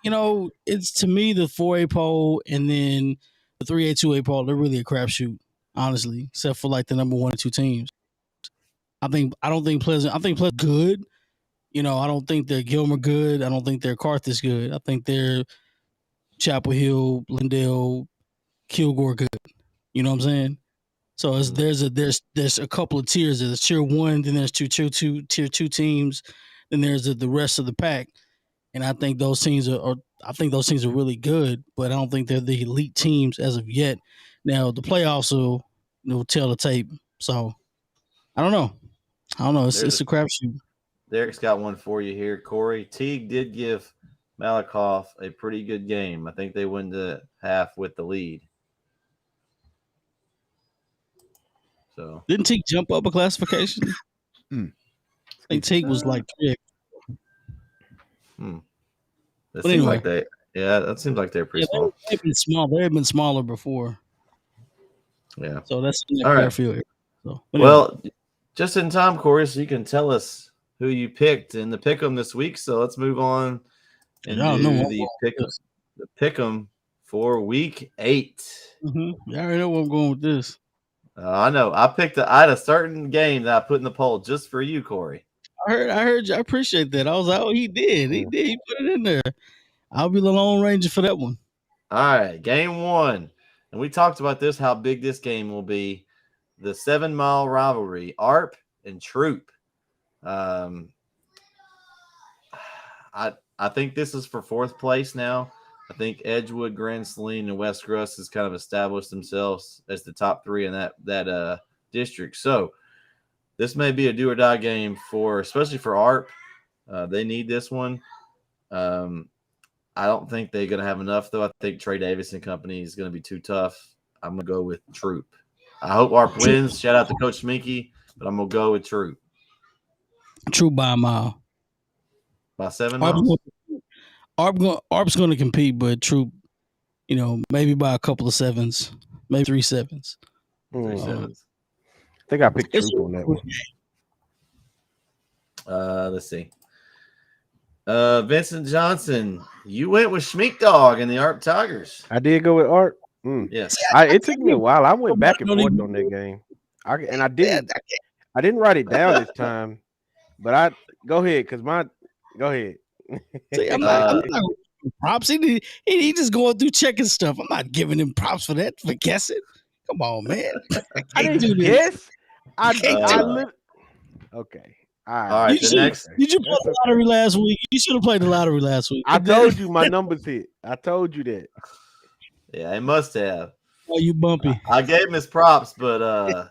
don't. It's to me the 4A poll and then the 3A 2A poll. They're really a crapshoot, honestly, except for like the number 1 and 2 teams. I don't think Pleasant. I think Pleasant good. I don't think they're Gilmer good. I don't think they're Carthage good. I think they're Chapel Hill, Lindale, Kilgore good. You know what I'm saying? So there's a couple of tiers. There's tier 1, then there's tier 2 teams, then there's the rest of the pack. And I think those teams are really good, but I don't think they're the elite teams as of yet. Now the playoffs will tell the tape. So I don't know. It's a crapshoot. Derek's got one for you here, Corey. Teague did give Malakoff a pretty good game. I think they went to half with the lead. So didn't Teague jump up a classification? I think Teague was like 3. That seems like that seems like they're pretty small. They've been small. They have been smaller before. Yeah. So that's all right. Field. So, well, just in time, Corey, so you can tell us who you picked in the pick'em this week. So let's move on and do the pick'em for week 8. Mm-hmm. I already know where I'm going with this. I know. I had a certain game that I put in the poll just for you, Corey. I heard you. I appreciate that. I was like, oh, he did. He did. He put it in there. I'll be the Lone Ranger for that one. All right, game 1. And we talked about this, how big this game will be. The 7-mile rivalry, ARP and Troop. I think this is for 4th place now. I think Edgewood, Grand Saline, and West Russ has kind of established themselves as the top 3 in that district. So this may be a do or die game especially for ARP. They need this one. I don't think they're going to have enough, though. I think Trey Davis and company is going to be too tough. I'm going to go with Troop. I hope ARP wins. Shout out to Coach Minky, but I'm going to go with Troop. Troop by a mile. By 7 miles? ARP's going to compete, but Troop, maybe by a couple of 7s, maybe 3 7s. 3 7s. I think I picked Troop on that one. Let's see. Vincent Johnson, you went with Schmeek Dog and the ARP Tigers. I did go with ARP. Yes. It took me a while. I went back and forth on that game. I didn't write it down this time, but go ahead. See, I'm not props. He just going through checking stuff. I'm not giving him props for that, for guessing. Come on, man. I didn't guess. Okay. All right. Did you play the lottery last week? You should have played the lottery last week. I told you my numbers hit. I told you that. Yeah, he must have. Oh, you bumpy. I gave him his props, but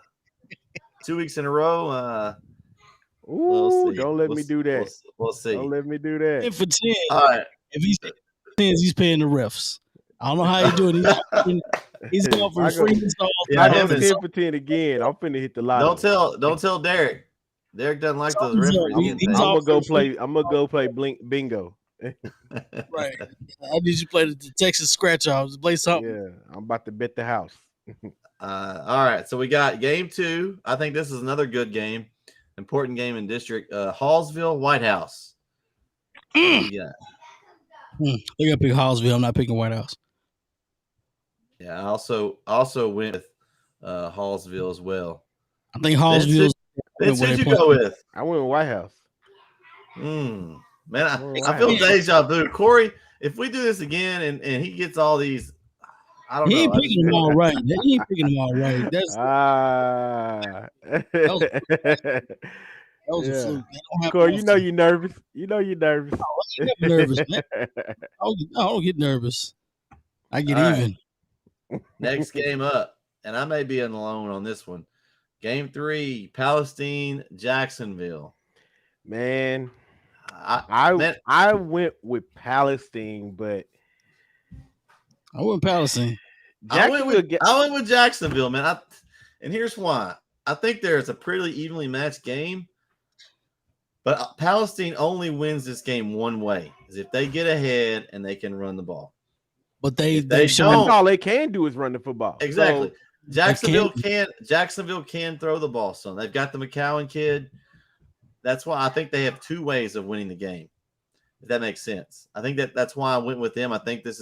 2 weeks in a row. We'll see. Don't let me do that. We'll see. Don't let me do that. 10 for 10. All right. If he's 10, he's paying the refs. I don't know how he's doing. He's going for free installs. Yeah, I go 10 for 10 again. I'm finna hit the lottery. Don't tell Derek. Derek doesn't like those referees. I'm gonna go play bingo. Right. I need you to play the Texas scratch off. Play something. Yeah, I'm about to bet the house. All right. So we got game 2. I think this is another good game. Important game in district. Hallsville, White House. Yeah. They're gonna pick Hallsville. I'm not picking White House. Yeah, I also went with Hallsville as well. I think Hallsville. Who'd you go with? I went with White House. Man, I feel deja vu. Corey, if we do this again and he gets all these, I don't know. He ain't picking them all right. He ain't picking them all right. That was a fluke. Corey, you know you're nervous. I ain't never nervous, man. I don't get nervous. I get even. Next game up, and I may be alone on this one. Game 3, Palestine, Jacksonville. Man, I went with Palestine, but I went Palestine. I went with Jacksonville, man. And here's why. I think there's a pretty evenly matched game, but Palestine only wins this game one way: is if they get ahead and they can run the ball. But they don't. All they can do is run the football. Exactly. So, Jacksonville can throw the ball some. They've got the McCowan kid. That's why I think they have 2 ways of winning the game. If that makes sense. I think that's why I went with them. I think this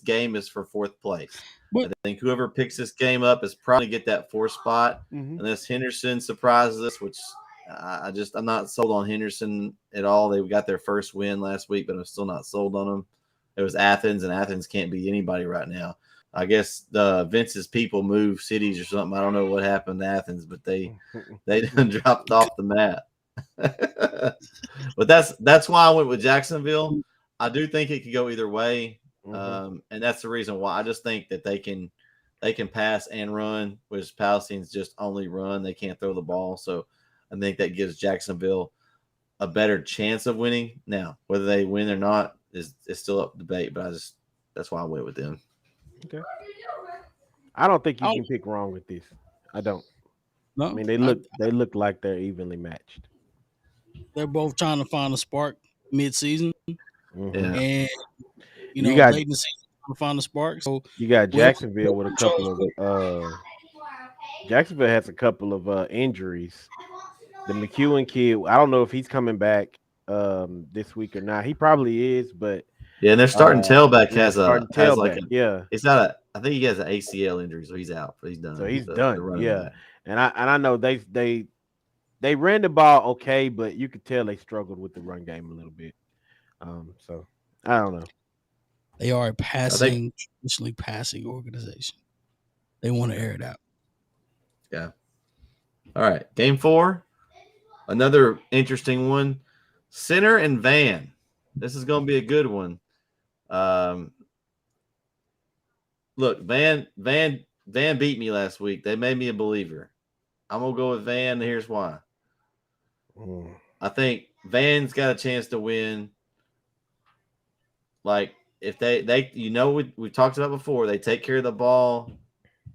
game is for 4th place. I think whoever picks this game up is probably get that 4th spot. Unless Henderson surprises us, which I'm not sold on Henderson at all. They got their first win last week, but I'm still not sold on them. It was Athens, and Athens can't beat anybody right now. I guess Vince's people moved cities or something. I don't know what happened to Athens, but they done dropped off the map. But that's why I went with Jacksonville. I do think it could go either way, and that's the reason why. I just think that they can pass and run, whereas Palestine's just only run. They can't throw the ball, so I think that gives Jacksonville a better chance of winning. Now, whether they win or not is still up for debate, but that's why I went with them. Okay. I don't think you can pick wrong with this. I don't. No, I mean they look like they're evenly matched. They're both trying to find a spark mid-season, and you got late in the season trying to find a spark. So you got Jacksonville with a couple of Jacksonville has a couple of injuries. The McEwen kid, I don't know if he's coming back this week or not. He probably is, but Yeah, and their starting tailback yeah, has like a yeah. it's not a I think he has an ACL injury, so he's out. He's done. So he's the done. running Yeah, back. and I know they ran the ball okay, but you could tell they struggled with the run game a little bit. So I don't know. They are a traditionally passing organization. They want to air it out. Yeah. All right, game 4. Another interesting one. Center and Van. This is going to be a good one. Look, Van beat me last week. They made me a believer. I'm gonna go with Van. And here's why. I think Van's got a chance to win. Like if they we've talked about before, they take care of the ball.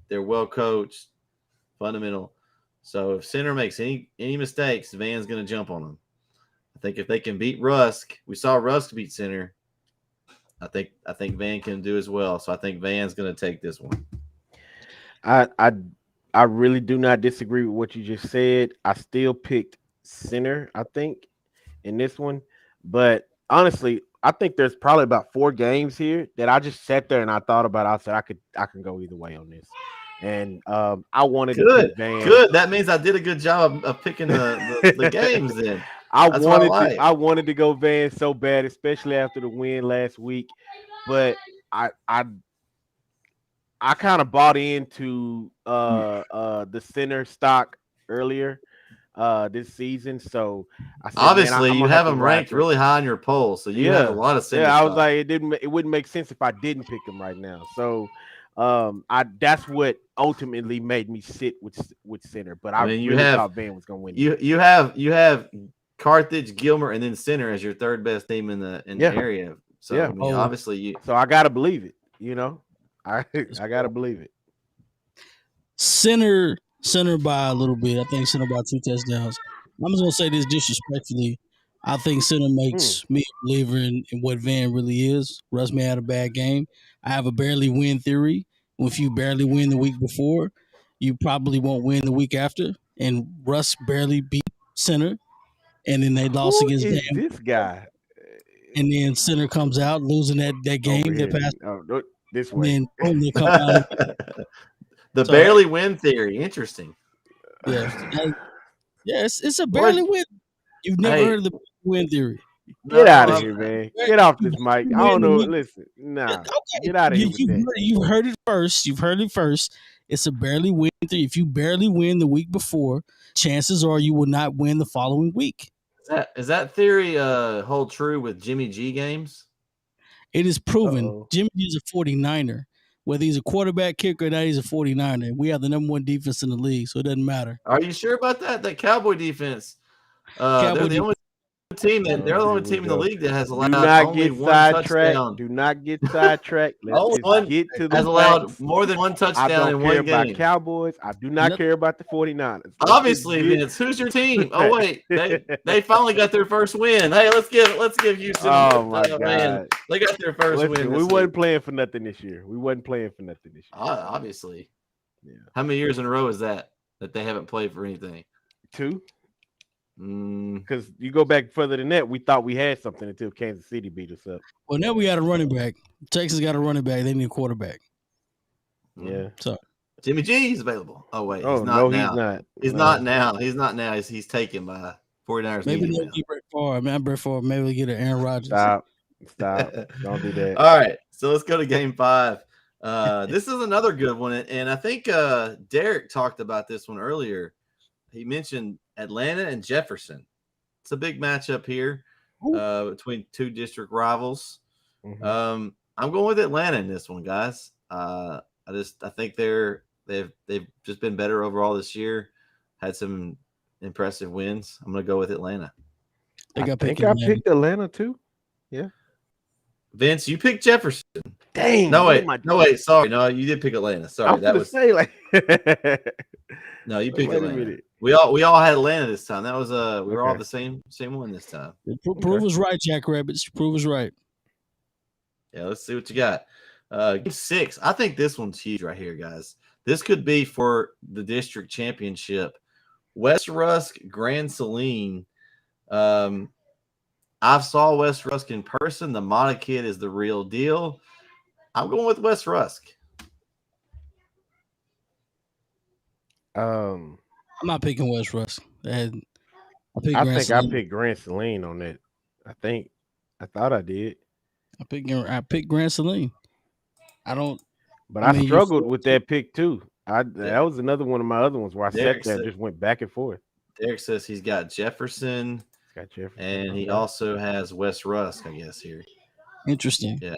They're well coached, fundamental. So if center makes any mistakes, Van's gonna jump on them. I think if they can beat Rusk, we saw Rusk beat center. I think Van can do as well. So I think Van's gonna take this one. I really do not disagree with what you just said. I still picked center, I think, in this one. But honestly, I think there's probably about 4 games here that I just sat there and I thought about. I said I can go either way on this. And I wanted to pick Van. Good. That means I did a good job of picking the games then. I wanted to go Van so bad, especially after the win last week. But I kind of bought into the center stock earlier this season, so I said, obviously you have them ranked really high on your poll, so you have a lot of center. Yeah, I was like, it wouldn't make sense if I didn't pick them right now. So that's what ultimately made me sit with center. But I really thought Van was gonna win. You have Carthage, Gilmer, and then center as your third best team in the area. So I mean, obviously So I gotta believe it. I gotta believe it. Center by a little bit. I think center by 2 touchdowns. I'm just gonna say this disrespectfully. I think center makes me a believer in what Van really is. Russ may have a bad game. I have a barely win theory. If you barely win the week before, you probably won't win the week after. And Russ barely beat center, and then they lost against this guy. And then center comes out losing that game. This way. And then they come out. The barely win theory. Interesting. Yeah. It's a barely win. You've never heard of the win theory. Get out of here, man. Get off this mic. I don't know. Listen, nah. Okay. Get out of here. You've heard it first. It's a barely win theory. If you barely win the week before, chances are you will not win the following week. Is that theory hold true with Jimmy G games? It is proven. Uh-oh. Jimmy G is a 49er. Whether he's a quarterback, kicker, or not, he's a 49er. We have the number 1 defense in the league, so it doesn't matter. Are you sure about that? That Cowboy defense. They're the only team in the league that has allowed only one touchdown. Do not get sidetracked. Let's get to the allowed more than 1 touchdown in one game. About Cowboys. I do not care about the 49ers. Obviously, Vince. Who's your team? Oh wait, they finally got their first win. Hey, let's give Houston. Oh my God, they got their first win. We wasn't playing for nothing this year. Obviously. Yeah. How many years in a row is that they haven't played for anything? 2. Because you go back further than that, we thought we had something until Kansas City beat us up. Well, now we got a running back. Texas got a running back. They need a quarterback. Yeah. So Jimmy G is available. Oh wait, he's not. He's not now. He's not now. He's taken by 49ers. Maybe they'll get Brett Favre. I mean, Brett Favre. Maybe they'll get an Aaron Rodgers. Stop. Don't do that. All right. So let's go to game 5. This is another good one, and I think Derek talked about this one earlier. He mentioned Atlanta and Jefferson. It's a big matchup here between 2 district rivals. Mm-hmm. I'm going with Atlanta in this one, guys. I think they've just been better overall this year. Had some impressive wins. I'm going to go with Atlanta. I picked Atlanta too. Yeah. Vince, you picked Jefferson. Dang. No wait. Sorry, no, you did pick Atlanta. Sorry, that was No, you picked Atlanta. We all had Atlanta this time. That was we were all the same one this time. Prove us right, Jack Rabbits. Prove us right. Yeah, let's see what you got. Game 6. I think this one's huge right here, guys. This could be for the district championship. West Rusk, Grand Saline. I saw West Rusk in person. The Mata kid is the real deal. I'm going with West Rusk. Um, I'm not picking West Rusk. I picked I Grand think I Saline. picked Grand Saline on that. I thought I did. I picked Grand Saline. But I I mean, struggled with that pick too. That was another one of my other ones where I Derek sat there and said- just went back and forth. Derek says he's got Jefferson, Got Jefferson, and he okay. also has West Rusk, I guess, here. Interesting. Yeah.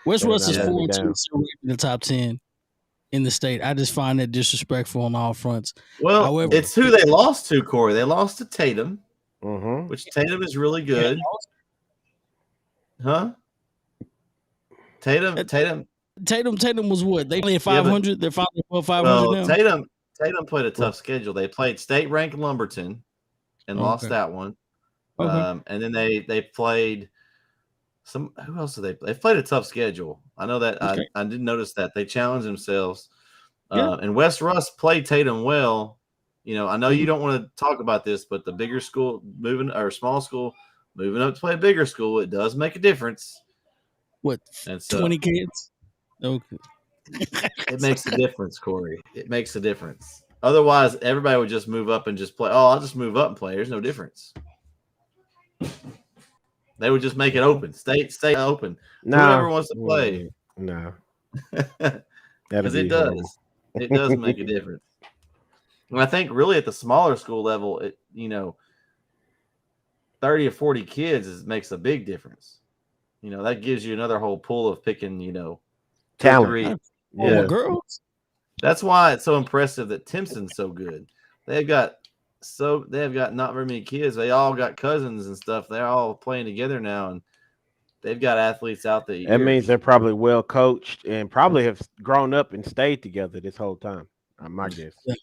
West Better Rusk is not let me 4-2, down. still ranked in the top 10 in the state. I just find that disrespectful on all fronts. Well, However, it's who they lost to, Corey. They lost to Tatum, Mm-hmm. which Tatum is really good. Huh? Tatum Tatum was what? They only at Yeah, but- 500. They're finally above 500 well, now. Tatum played a tough schedule. They played state-ranked Lumberton and lost that one. Okay. And then they played some. Who else did they play? They played a tough schedule. I know that. Okay. I didn't notice that they challenged themselves. Yeah. And West Russ played Tatum well. You know, I know Mm-hmm. you don't want to talk about this, but the bigger school small school moving up to play a bigger school, it does make a difference. What? And so 20 kids? Okay. it makes a difference, Corey. It makes a difference. Otherwise, everybody would just move up and just play. Oh, I'll just move up and play. There's no difference. They would just make it open. Stay open. No. Whoever wants to play. No. Because it does. It does make a difference. And I think really at the smaller school level, 30 or 40 kids makes a big difference. That gives you another whole pool of picking, Talent. Yeah. Girls. That's why it's so impressive that Timpson's so good. They've got not very many kids. They all got cousins and stuff. They're all playing together now, and they've got athletes out there. That means they're probably well coached and probably have grown up and stayed together this whole time. My guess. Yeah.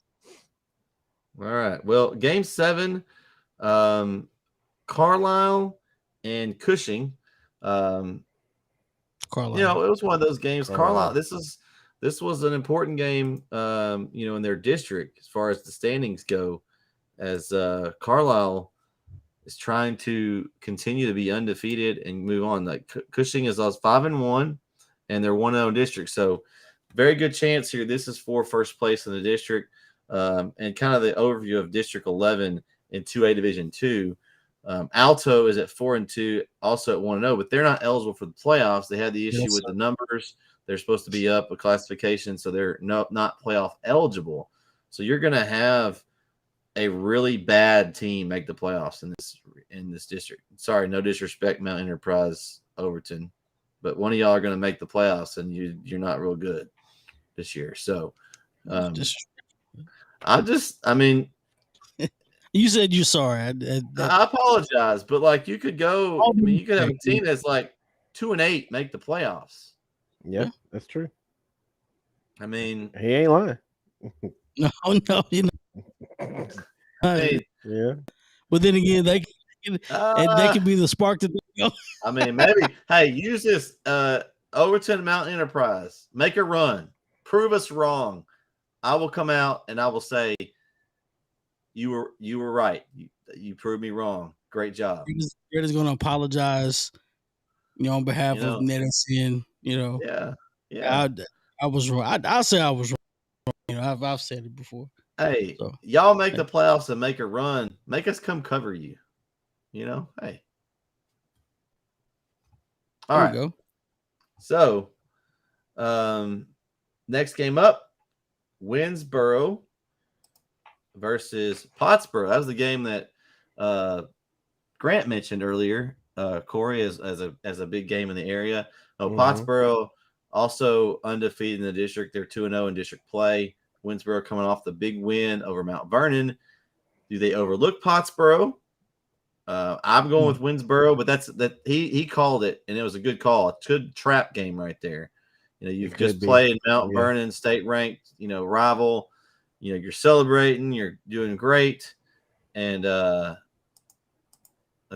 All right. Well, game 7, Carlisle and Cushing. Carlisle. It was one of those games. Carlisle. This was an important game, in their district as far as the standings go, as Carlisle is trying to continue to be undefeated and move on. Like Cushing is 5-1, and they're 1-0 district. So very good chance here. This is for first place in the district, and kind of the overview of District 11 in 2A Division 2. Alto is at 4-2, also at 1-0, but they're not eligible for the playoffs. They had the issue with the numbers. They're supposed to be up a classification, so they're not playoff eligible. So you're going to have a really bad team make the playoffs in this district. Sorry, no disrespect, Mount Enterprise Overton, but one of y'all are going to make the playoffs, and you're not real good this year. So, You said you're sorry. I apologize, but you could go. You could have a team that's 2-8 make the playoffs. Yeah, that's true. I mean, he ain't lying. No, Yeah. But then again, they could be the spark that they go. I mean, maybe. Hey, use this Overton Mountain Enterprise. Make a run. Prove us wrong. I will come out and I will say you were right. You proved me wrong. Great job. Greg is going to apologize, on behalf of NETsn. Yeah. I was wrong. I'll say I was wrong. I've said it before. Hey, y'all make the playoffs and make a run. Make us come cover you. Hey. All right. Go. So, next game up, Winnsboro versus Pottsboro. That was the game that Grant mentioned earlier. Corey as a big game in the area. Pottsboro also undefeated in the district. They're 2-0 in district play. Winnsboro coming off the big win over Mount Vernon. Do they overlook Pottsboro? I'm going with Winnsboro, but he called it, and it was a good call. A good trap game right there. You've just played Mount Vernon, state ranked, rival. You're celebrating, you're doing great, and let's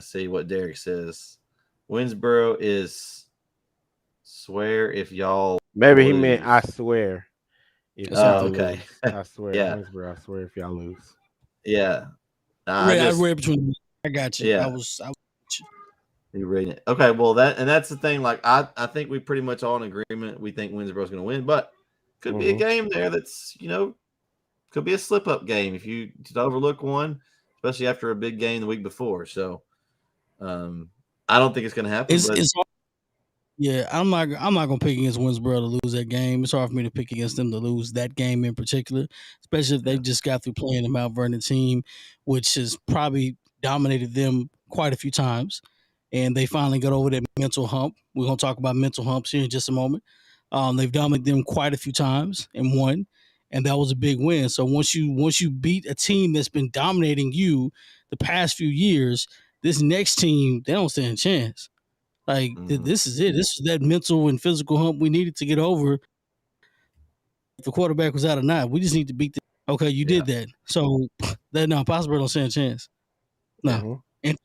see what Derek says. Winnsboro is swear if y'all Maybe he lose. meant I swear. If Oh, y'all okay. lose. I swear. Yeah. Winnsboro, I swear if y'all lose. Yeah. I read between. I got you. Yeah. I was You reading it? Okay. Well, that's the thing. Like, I think we pretty much all in agreement. We think Winnsboro's going to win, but could be a game there that's could be a slip up game if you overlook one, especially after a big game the week before. So, I don't think it's going to happen. It's hard. Yeah, I'm not gonna pick against Winnsboro to lose that game. It's hard for me to pick against them to lose that game in particular, especially if they just got through playing the Mount Vernon team, which has probably dominated them quite a few times, and they finally got over that mental hump. We're gonna talk about mental humps here in just a moment. They've dominated them quite a few times and won, and that was a big win. So once you beat a team that's been dominating you the past few years, this next team they don't stand a chance. Like this is it. This is that mental and physical hump we needed to get over. If the quarterback was out or not, we just need to beat the. Okay, you did that. So that Pottsboro don't stand a chance. No, and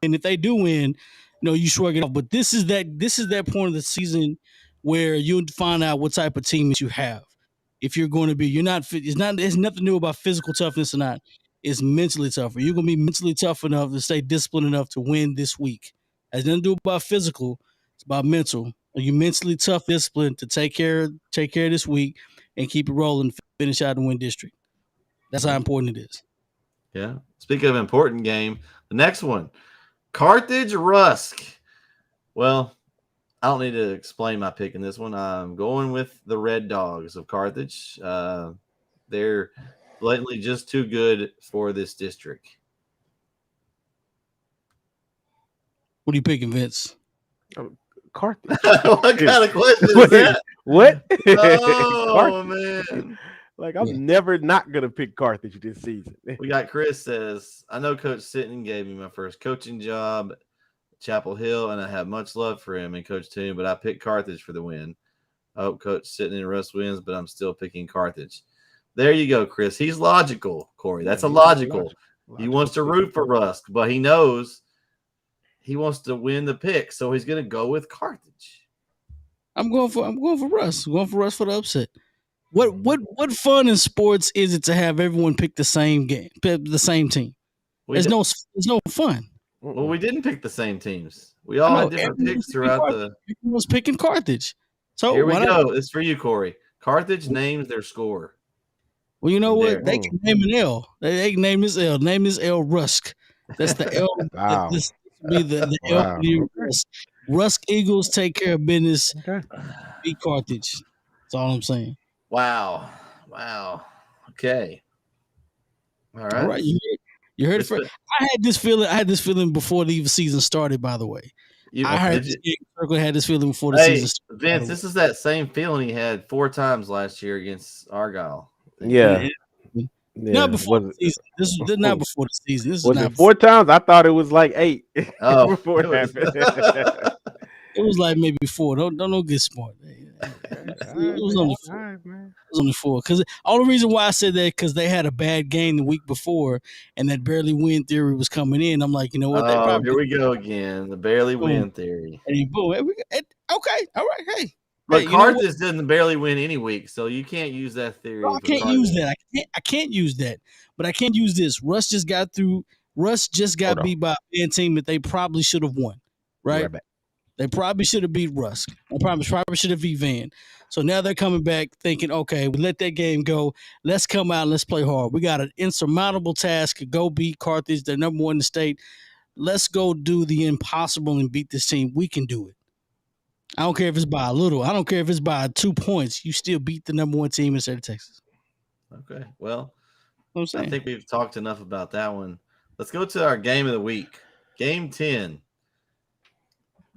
if they do win, you shrug it off. But this is that point of the season where you'll find out what type of team you have. If you're going to be, you're not. It's nothing new about physical toughness or not. It's mentally tougher. You're going to be mentally tough enough to stay disciplined enough to win this week. It has nothing to do about physical. It's about mental. Are you mentally tough, disciplined to take care of this week and keep it rolling, finish out and win district? That's how important it is. Yeah. Speaking of important game, the next one, Carthage Rusk. Well, I don't need to explain my pick in this one. I'm going with the Red Dogs of Carthage. They're blatantly just too good for this district. What are you picking, Vince? Carthage. What kind of question is that? What? Oh, man. Like, I'm never not going to pick Carthage this season. We got Chris says, I know Coach Sitton gave me my first coaching job at Chapel Hill, and I have much love for him and Coach Toon, but I picked Carthage for the win. I hope Coach Sitton and Russ wins, but I'm still picking Carthage. There you go, Chris. He's logical, Corey. That's logical. He wants to root for Rusk, but he knows he wants to win the pick, so he's going to go with Carthage. I'm going for Russ. I'm going for Russ for the upset. What fun in sports is it to have everyone pick the same game, the same team? There's no fun. Well, we didn't pick the same teams. We all had different picks throughout the. Everyone was picking Carthage. So here we go. It's for you, Corey. Carthage names their score. Well, you know what? They can name an L. They can name this L. Name this L Rusk. That's the L. Wow. This will be the L. Rusk. Rusk Eagles take care of business. Okay. Beat Carthage. That's all I'm saying. Wow. Okay. All right. You heard it first. I had this feeling before the season started, by the way. I heard Circle had this feeling before the season started. Vince, this is that same feeling he had 4 times last year against Argyle. Yeah. Not before the season. This is not before the season. This was it 4 times? I thought it was like 8. Oh, before it happened. It was like maybe 4. Don't get smart. It was only 4. Because the only reason why I said that because they had a bad game the week before, and that barely win theory was coming in. I'm like, you know what? Here we go again. The barely win theory. And boom. Okay. All right. Hey. But Carthage doesn't barely win any week, so you can't use that theory. No, I can't use that. I can't use that. But I can use this. Russ just got beat by a bad team that they probably should have won. Right? They probably should have beat Rusk. They probably should have beat Van. So now they're coming back thinking, okay, we let that game go. Let's come out and let's play hard. We got an insurmountable task to go beat Carthage. They're number 1 in the state. Let's go do the impossible and beat this team. We can do it. I don't care if it's by a little. I don't care if it's by 2 points. You still beat the number 1 team in the state of Texas. Okay. Well, I think we've talked enough about that one. Let's go to our game of the week. Game 10.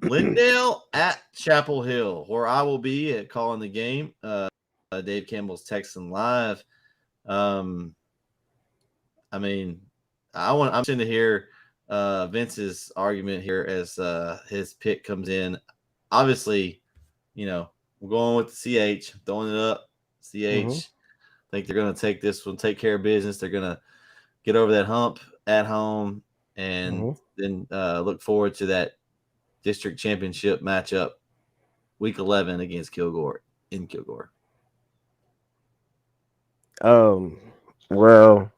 Lindale at Chapel Hill, where I will be at calling the game. Dave Campbell's Texan Live. I'm interested to hear Vince's argument here as his pick comes in. Obviously, we're going with the CH, throwing it up. CH. I think they're going to take this one, take care of business. They're going to get over that hump at home and then look forward to that district championship matchup Week 11 against Kilgore in Kilgore? Well,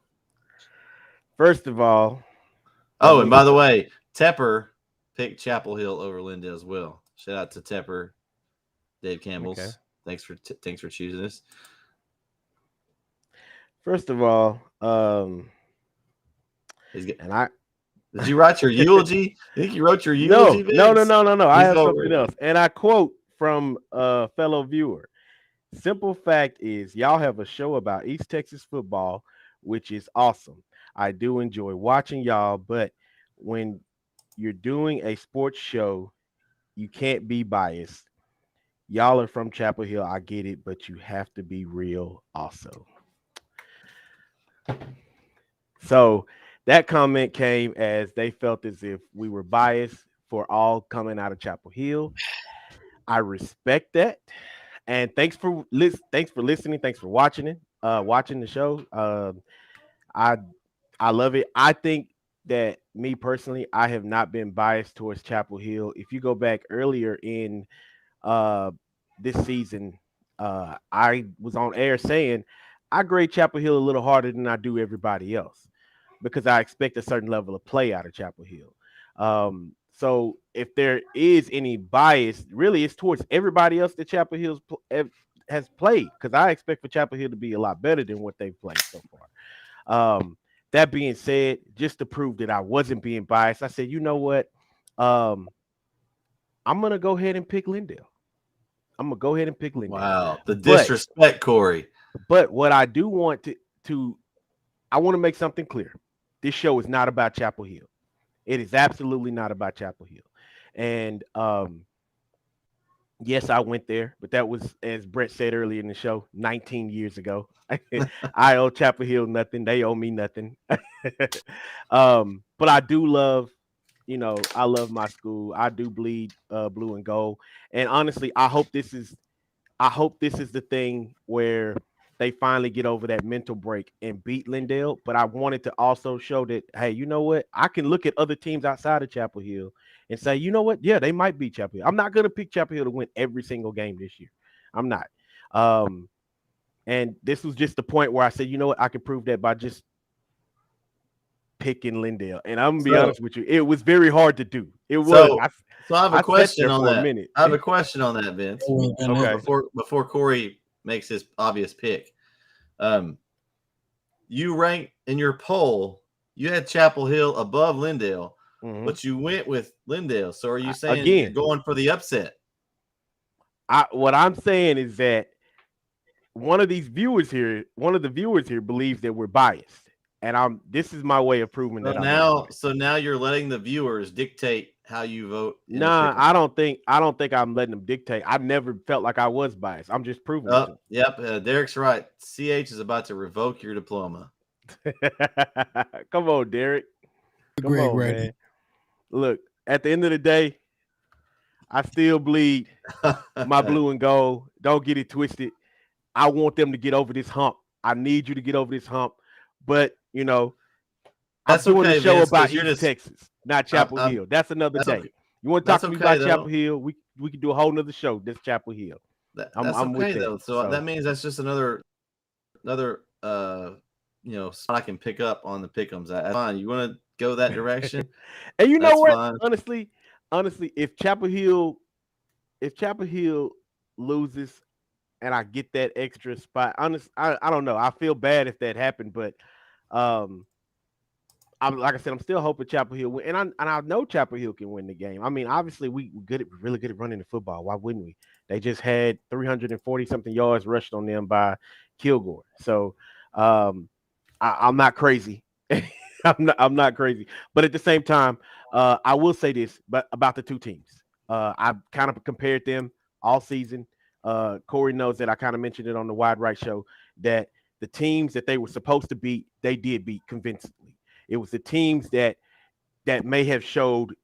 first of all, Oh, and by the way, Tepper picked Chapel Hill over Lindale as well. Shout out to Tepper, Dave Campbell's. Okay. Thanks for choosing us. First of all, did you write your eulogy? You think you wrote your no, eulogy? No. I have something else, and I quote from a fellow viewer. Simple fact is, y'all have a show about East Texas football, which is awesome. I do enjoy watching y'all, but when you're doing a sports show, you can't be biased. Y'all are from Chapel Hill, I get it, but you have to be real also. So that comment came as they felt as if we were biased for all coming out of Chapel Hill. I respect that. And thanks for listening. Thanks for watching the show. I love it. I think that me personally, I have not been biased towards Chapel Hill. If you go back earlier in this season, I was on air saying I grade Chapel Hill a little harder than I do everybody else because I expect a certain level of play out of Chapel Hill. So if there is any bias, really it's towards everybody else that Chapel Hill has played, because I expect for Chapel Hill to be a lot better than what they've played so far. That being said, just to prove that I wasn't being biased, I said, you know what? I'm going to go ahead and pick Lindale. Wow, the disrespect, Corey. But what I do want I want to make something clear. This show is not about Chapel Hill. It is absolutely not about Chapel Hill. And yes, I went there, but that was, as Brett said earlier in the show, 19 years ago. I owe Chapel Hill nothing. They owe me nothing. But I do love, I love my school. I do bleed blue and gold. And honestly, I hope this is the thing where they finally get over that mental break and beat Lindale. But I wanted to also show that, hey, you know what? I can look at other teams outside of Chapel Hill and say, you know what? Yeah, they might beat Chapel Hill. I'm not going to pick Chapel Hill to win every single game this year. I'm not. And this was just the point where I said, you know what? I can prove that by just picking Lindale. And I'm going to be honest with you. It was very hard to do. It was. So I have a question on that. Minute. I have a question on that, Vince. Okay. Before Corey makes his obvious pick, you ranked in your poll. You had Chapel Hill above Lindale, but you went with Lindale. So are you saying you're going for the upset? What I'm saying is that one of the viewers here believes that we're biased, and this is my way of proving that. So now you're letting the viewers dictate how you vote. Nah, I don't think I'm letting them dictate. I never felt like I was biased. I'm just proving it. Yep. Derek's right. CH is about to revoke your diploma. Come on, Derek. Come on, man. Look, at the end of the day, I still bleed my blue and gold. Don't get it twisted. I want them to get over this hump. I need you to get over this hump. But, I'm doing a show about East Texas, not Chapel Hill. That's another day. Okay. You want to talk to me about Chapel Hill? We can do a whole nother show. That's Chapel Hill. I'm okay though. So that means that's just another spot I can pick up on the pick'ems. That's fine. You want to go that direction? And you know what? Fine. Honestly, if Chapel Hill loses and I get that extra spot, I don't know. I feel bad if that happened, but like I said, I'm still hoping Chapel Hill win, and I know Chapel Hill can win the game. I mean, obviously we're really good at running the football. Why wouldn't we? They just had 340 something yards rushed on them by Kilgore. So I'm not crazy. I'm not crazy, but at the same time, I will say this, but about the two teams, I've kind of compared them all season. Corey knows that I kind of mentioned it on the Wide Right show that the teams that they were supposed to beat, they did beat convincingly. It was the teams that may have showed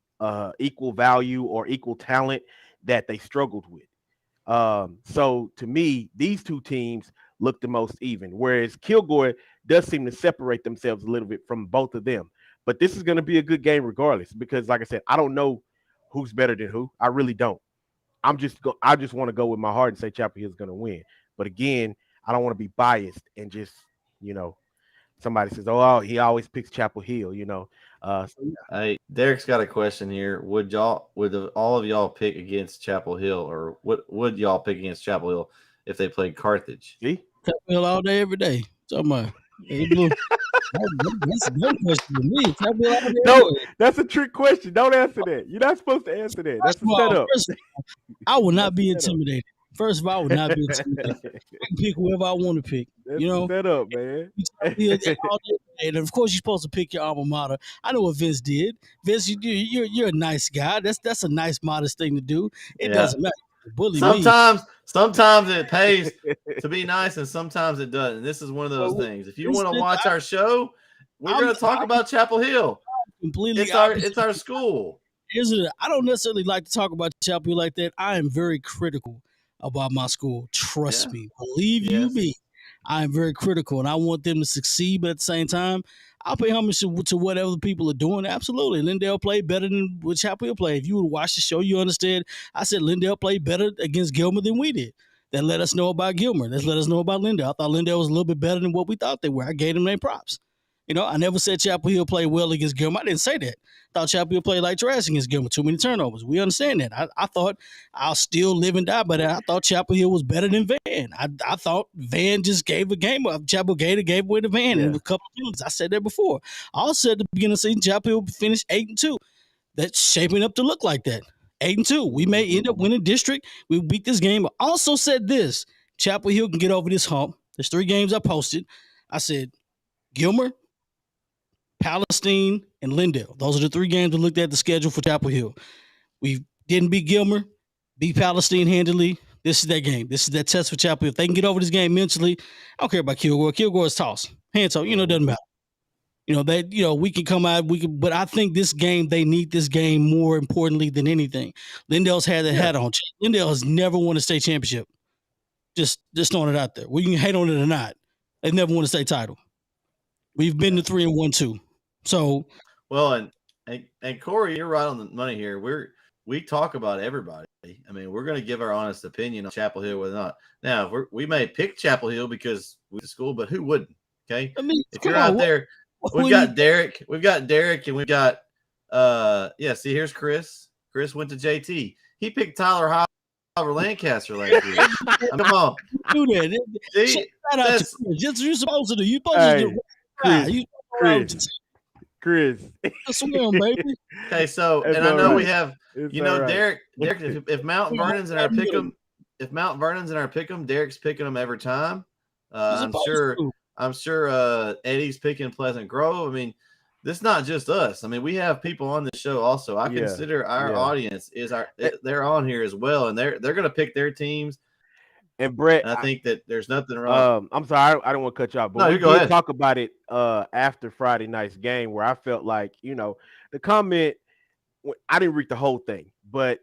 equal value or equal talent that they struggled with. So to me, these two teams look the most even, whereas Kilgore does seem to separate themselves a little bit from both of them. But this is going to be a good game regardless, because like I said, I don't know who's better than who. I really don't. I just want to go with my heart and say Chapel Hill's going to win. But again, I don't want to be biased and just, somebody says, "Oh, he always picks Chapel Hill," So Hey, Derek's got a question here. Would all of y'all pick against Chapel Hill, or what would y'all pick against Chapel Hill if they played Carthage? See? Chapel Hill all day, every day. Talking about. That's a dumb question to me. Chapel Hill all day, No, every day. that's a trick question. Don't answer that. You're not supposed to answer that. That's a setup. I will not be intimidated. First of all, I would not be intimidated. I can pick whoever I want to pick. That's a setup, man. And of course, you're supposed to pick your alma mater. I know what Vince did. Vince, you're a nice guy. That's a nice, modest thing to do. It doesn't matter. Bully sometimes it pays to be nice, and sometimes it doesn't. And this is one of those things. If you want to watch our show, we're going to talk about Chapel Hill. It's our school. I don't necessarily like to talk about Chapel Hill like that. I am very critical about my school. Trust me. Believe you me. I am very critical, and I want them to succeed, but at the same time, I'll pay homage to what other people are doing. Absolutely. Lindale played better than what Chapel Hill played. If you would watch the show, you understand. I said Lindale played better against Gilmer than we did. That let us know about Gilmer. That let us know about Lindale. I thought Lindale was a little bit better than what we thought they were. I gave them their props. I never said Chapel Hill played well against Gilmer. I didn't say that. I thought Chapel Hill played like trash against Gilmer. Too many turnovers. We understand that. I thought I'll still live and die by that. I thought Chapel Hill was better than Van. I thought Van just gave a game up. Chapel Gator gave away to Van in a couple of minutes. I said that before. I also said at the beginning of the season, Chapel Hill finished 8-2. That's shaping up to look like that. 8-2. We may end up winning district. We beat this game. I also said this. Chapel Hill can get over this hump. There's 3 games I posted. I said Gilmer, Palestine, and Lindale. Those are the 3 games we looked at the schedule for Chapel Hill. We didn't beat Gilmer, beat Palestine handily. This is that game. This is that test for Chapel Hill. If they can get over this game mentally, I don't care about Kilgore. Kilgore is tossed. Hands up, it doesn't matter. We can come out, but I think this game, they need this game more importantly than anything. Lindale's had that hat on. Lindale has never won a state championship. Just throwing it out there. We can hate on it or not. They've never won a state title. We've been to 3-1 too. So, well, and Corey, you're right on the money here. We talk about everybody. I mean, we're going to give our honest opinion on Chapel Hill, whether or not. Now, we may pick Chapel Hill because we're the school, but who wouldn't? Okay, if you're out there, we've got Derek, and we've got See, here's Chris. Chris went to JT. He picked Tyler Howard Lancaster last year. Come on, do that. See, just you're supposed to do. You're supposed to do. Chris. Swim, baby. Okay, so and I know we have Derek. If Mount Vernon's in our pick'em, Derek's picking them every time. I'm sure Eddie's picking Pleasant Grove. I mean, this is not just us. I mean, we have people on the show also. I consider our audience they're on here as well, and they're going to pick their teams. And Brett, and I think that there's nothing wrong. I'm sorry, I don't want to cut you off, but we did talk about it after Friday night's game, where I felt like the comment. I didn't read the whole thing, but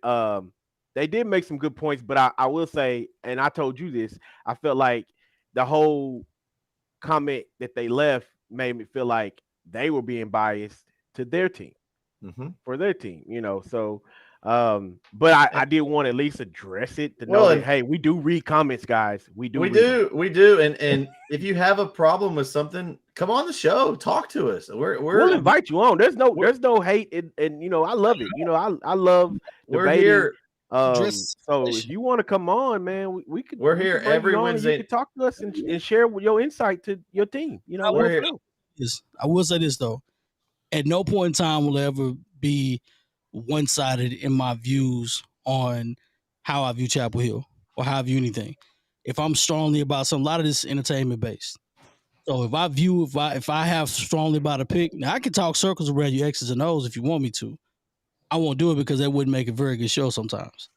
they did make some good points. But I will say, and I told you this, I felt like the whole comment that they left made me feel like they were being biased to their team, for their team. So. But I did want to at least address it to know that, hey, we do read comments, guys. We do. And if you have a problem with something, come on the show, talk to us. We'll invite you on. There's no hate, and I love it. I love debating. Here. So if you want to come on, man, we could. We're here every Wednesday. You can talk to us and share your insight to your team. We're here. I will say this though: at no point in time will ever be one-sided in my views on how I view Chapel Hill or how I view anything. If I'm strongly about something, a lot of this is entertainment based. So if I have strongly about a pick, now I can talk circles around you X's and O's if you want me to. I won't do it because that wouldn't make a very good show sometimes.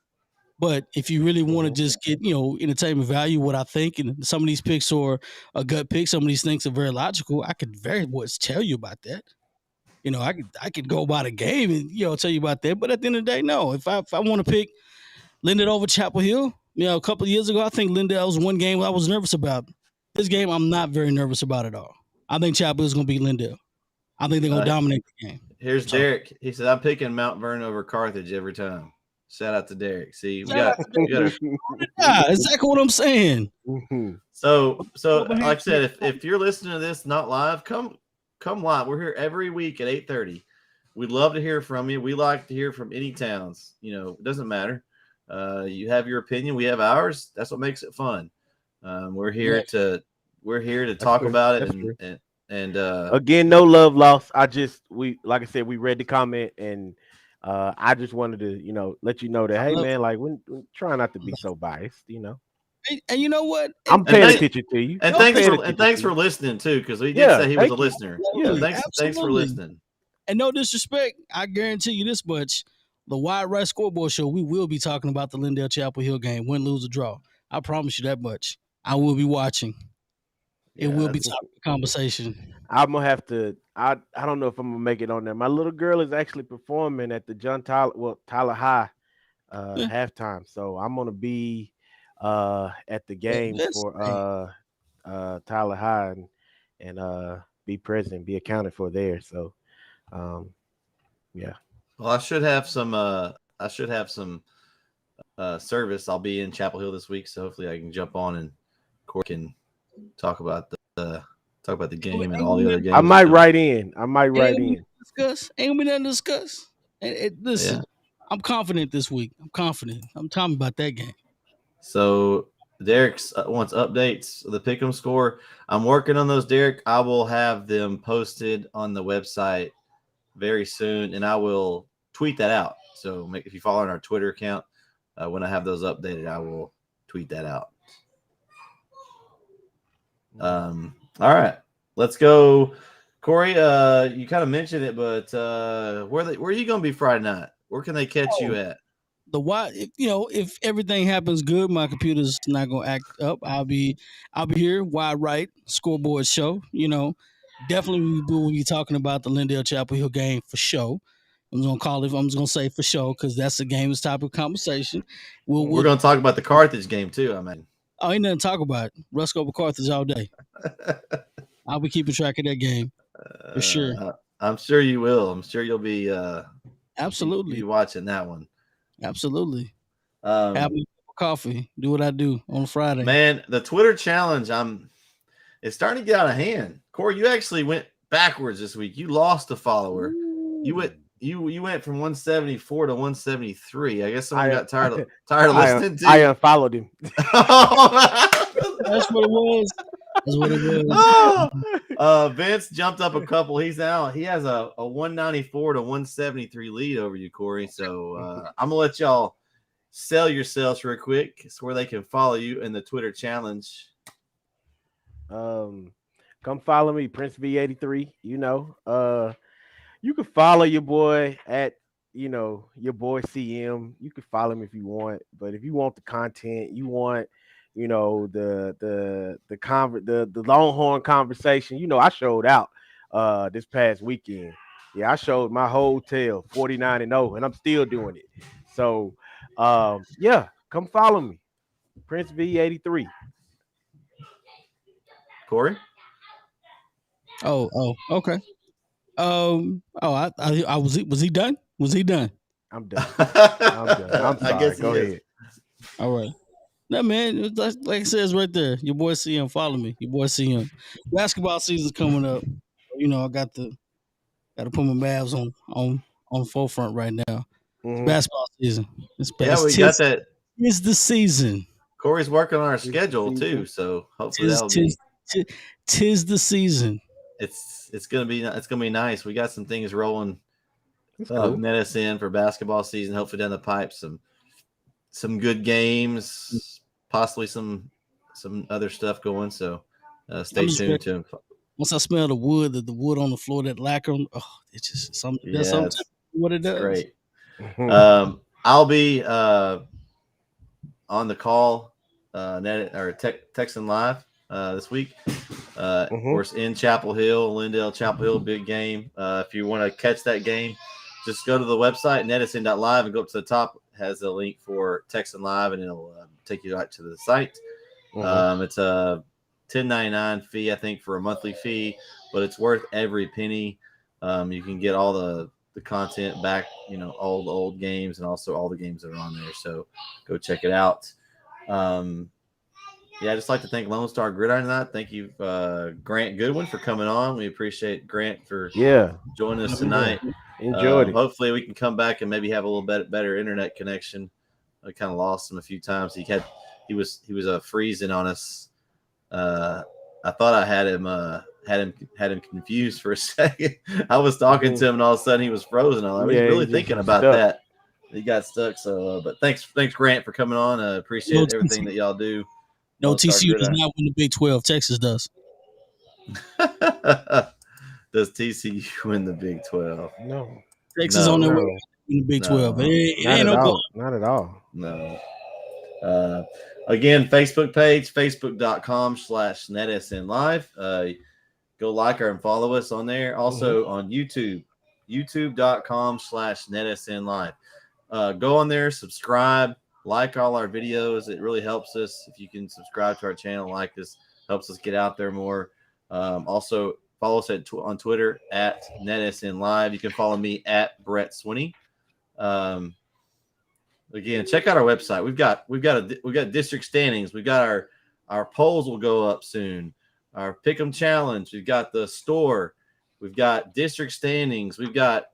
But if you really want to just get, entertainment value, what I think, and some of these picks are a gut pick, some of these things are very logical, I could very much tell you about that. I could go by the game and tell you about that. But at the end of the day, no. If I want to pick Lindale over Chapel Hill, a couple of years ago, I think Lindale was one game I was nervous about. This game, I'm not very nervous about at all. I think Chapel Hill is going to beat Lindale. I think they're going to dominate the game. Here's Derek. He said, "I'm picking Mount Vernon over Carthage every time." Shout out to Derek. See, we Shout got out to a Yeah, exactly what I'm saying. So like I said, if you're listening to this not live, come live. We're here every week at 8:30. We'd love to hear from you. We like to hear from any towns. It doesn't matter. You have your opinion, we have ours. That's what makes it fun. We're here to talk about it and again, no love lost. Like I said, we read the comment and I just wanted to, let you know that hey man, like when try not to be so biased, And you know what? I'm paying attention to you. And thanks for listening too, because we did say he was a listener. Yeah, thanks for listening. And no disrespect, I guarantee you this much: the Wide Right Scoreboard Show, we will be talking about the Lindale Chapel Hill game, win, lose, or draw. I promise you that much. I will be watching. It will be topic of conversation. I'm gonna have to. I don't know if I'm gonna make it on there. My little girl is actually performing at the Tyler High halftime, so I'm gonna be at the game for Tyler High and be present, be accounted for there. So yeah. Well, I should have some service. I'll be in Chapel Hill this week, so hopefully I can jump on and Corey can talk about the game and all the other games. I might write in. Ain't gonna be nothing to discuss. Listen, I'm confident this week. I'm confident. I'm talking about that game. So Derek wants updates of the Pick'em score. I'm working on those, Derek. I will have them posted on the website very soon, and I will tweet that out. So if you follow on our Twitter account, when I have those updated, I will tweet that out. All right, let's go, Corey. You kind of mentioned it, but where are you going to be Friday night? Where can they catch you at? If everything happens good, my computer's not gonna act up. I'll be here. Wide Right Scoreboard Show. Definitely we will be talking about the Lindale Chapel Hill game for show. I'm just gonna say for show because that's the game's topic of conversation. We're gonna talk about the Carthage game too. I mean, ain't nothing to talk about. Rusk over Carthage all day. I'll be keeping track of that game for sure. I'm sure you will. I'm sure you'll be absolutely be watching that one. Absolutely. Have me coffee. Do what I do on Friday. Man, the Twitter challenge, it's starting to get out of hand. Corey, you actually went backwards this week. You lost a follower. Ooh. You went from 174 to 173. I guess someone got tired of listening to you. I unfollowed him. That's what it was. Vince jumped up a couple. He has a 194 to 173 lead over you, Corey. So I'm gonna let y'all sell yourselves real quick. It's where they can follow you in the Twitter challenge. Come follow me, Prince V83. You can follow your boy at your boy CM. You can follow him if you want, but if you want the content, you want the Longhorn conversation. I showed out this past weekend. Yeah, I showed my whole tail 49-0, and I'm still doing it. So come follow me, Prince V83. Corey. Oh, okay. I was he done? Was he done? I'm done. I'm sorry. I guess Go ahead. All right. No, man, like it says right there, your boy CM, follow me. Your boy CM. Basketball season's coming up. I got to put my Mavs on the forefront right now. It's basketball season. We got that. It's the season. Corey's working on our schedule too, so hopefully that'll be. Tis the season. It's gonna be nice. We got some things rolling. Cool. NETsn for basketball season. Hopefully down the pipe some good games, possibly some other stuff going. So stay tuned to him. Once I smell the wood on the floor, that lacquer, it's just something. That's something what it does. Great. I'll be on the call TETsn Live this week. Of course, in Chapel Hill, Lindale Chapel Hill, big game. If you want to catch that game, just go to the website, NETsn.live, and go up to the top. It has a link for TETsn Live, and it'll take you right to the site. It's a $10.99 fee, I think, for a monthly fee, but it's worth every penny. You can get all the the content back, all the old games and also all the games that are on there. So go check it out. I'd just like to thank Lone Star Gridiron tonight. Thank you, Grant Goodwin, for coming on. We appreciate Grant for joining us tonight. Enjoyed it. Hopefully we can come back and maybe have a little bit better internet connection. I kind of lost him a few times. He was freezing on us. I thought I had him confused for a second. I was talking to him and all of a sudden he was frozen. I was really thinking about that. He got stuck. So, but thanks Grant for coming on. I appreciate everything that y'all do. No, TCU does not win the Big 12. Texas does. Does TCU win the Big 12? No. Texas on their way to win the Big 12. It ain't no goal. Not at all. No. Again, Facebook page, facebook.com/NETsn live. Go like her and follow us on there. Also on YouTube, youtube.com/NETsn live. Go on there, subscribe, like all our videos. It really helps us. If you can subscribe to our channel, like this, helps us get out there more. Also, follow us on Twitter at NETsn live. You can follow me at Brett Swinney. Again, check out our website. We've got district standings. We've got our polls will go up soon. Our Pick'em challenge. We've got the store. We've got district standings. We've got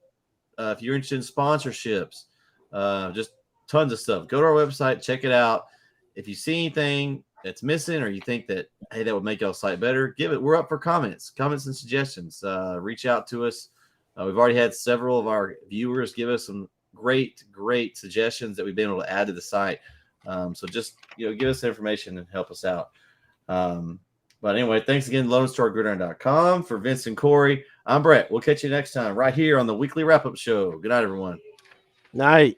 if you're interested in sponsorships, just tons of stuff. Go to our website, check it out. If you see anything that's missing or you think that that would make our site better, we're up for comments and suggestions. Reach out to us. We've already had several of our viewers give us some great suggestions that we've been able to add to the site. So just give us the information and help us out. But anyway, thanks again, LoneStarGridiron.com. For Vince and Corey, I'm Brett. We'll catch you next time right here on the weekly wrap-up show. Good night, everyone. Night.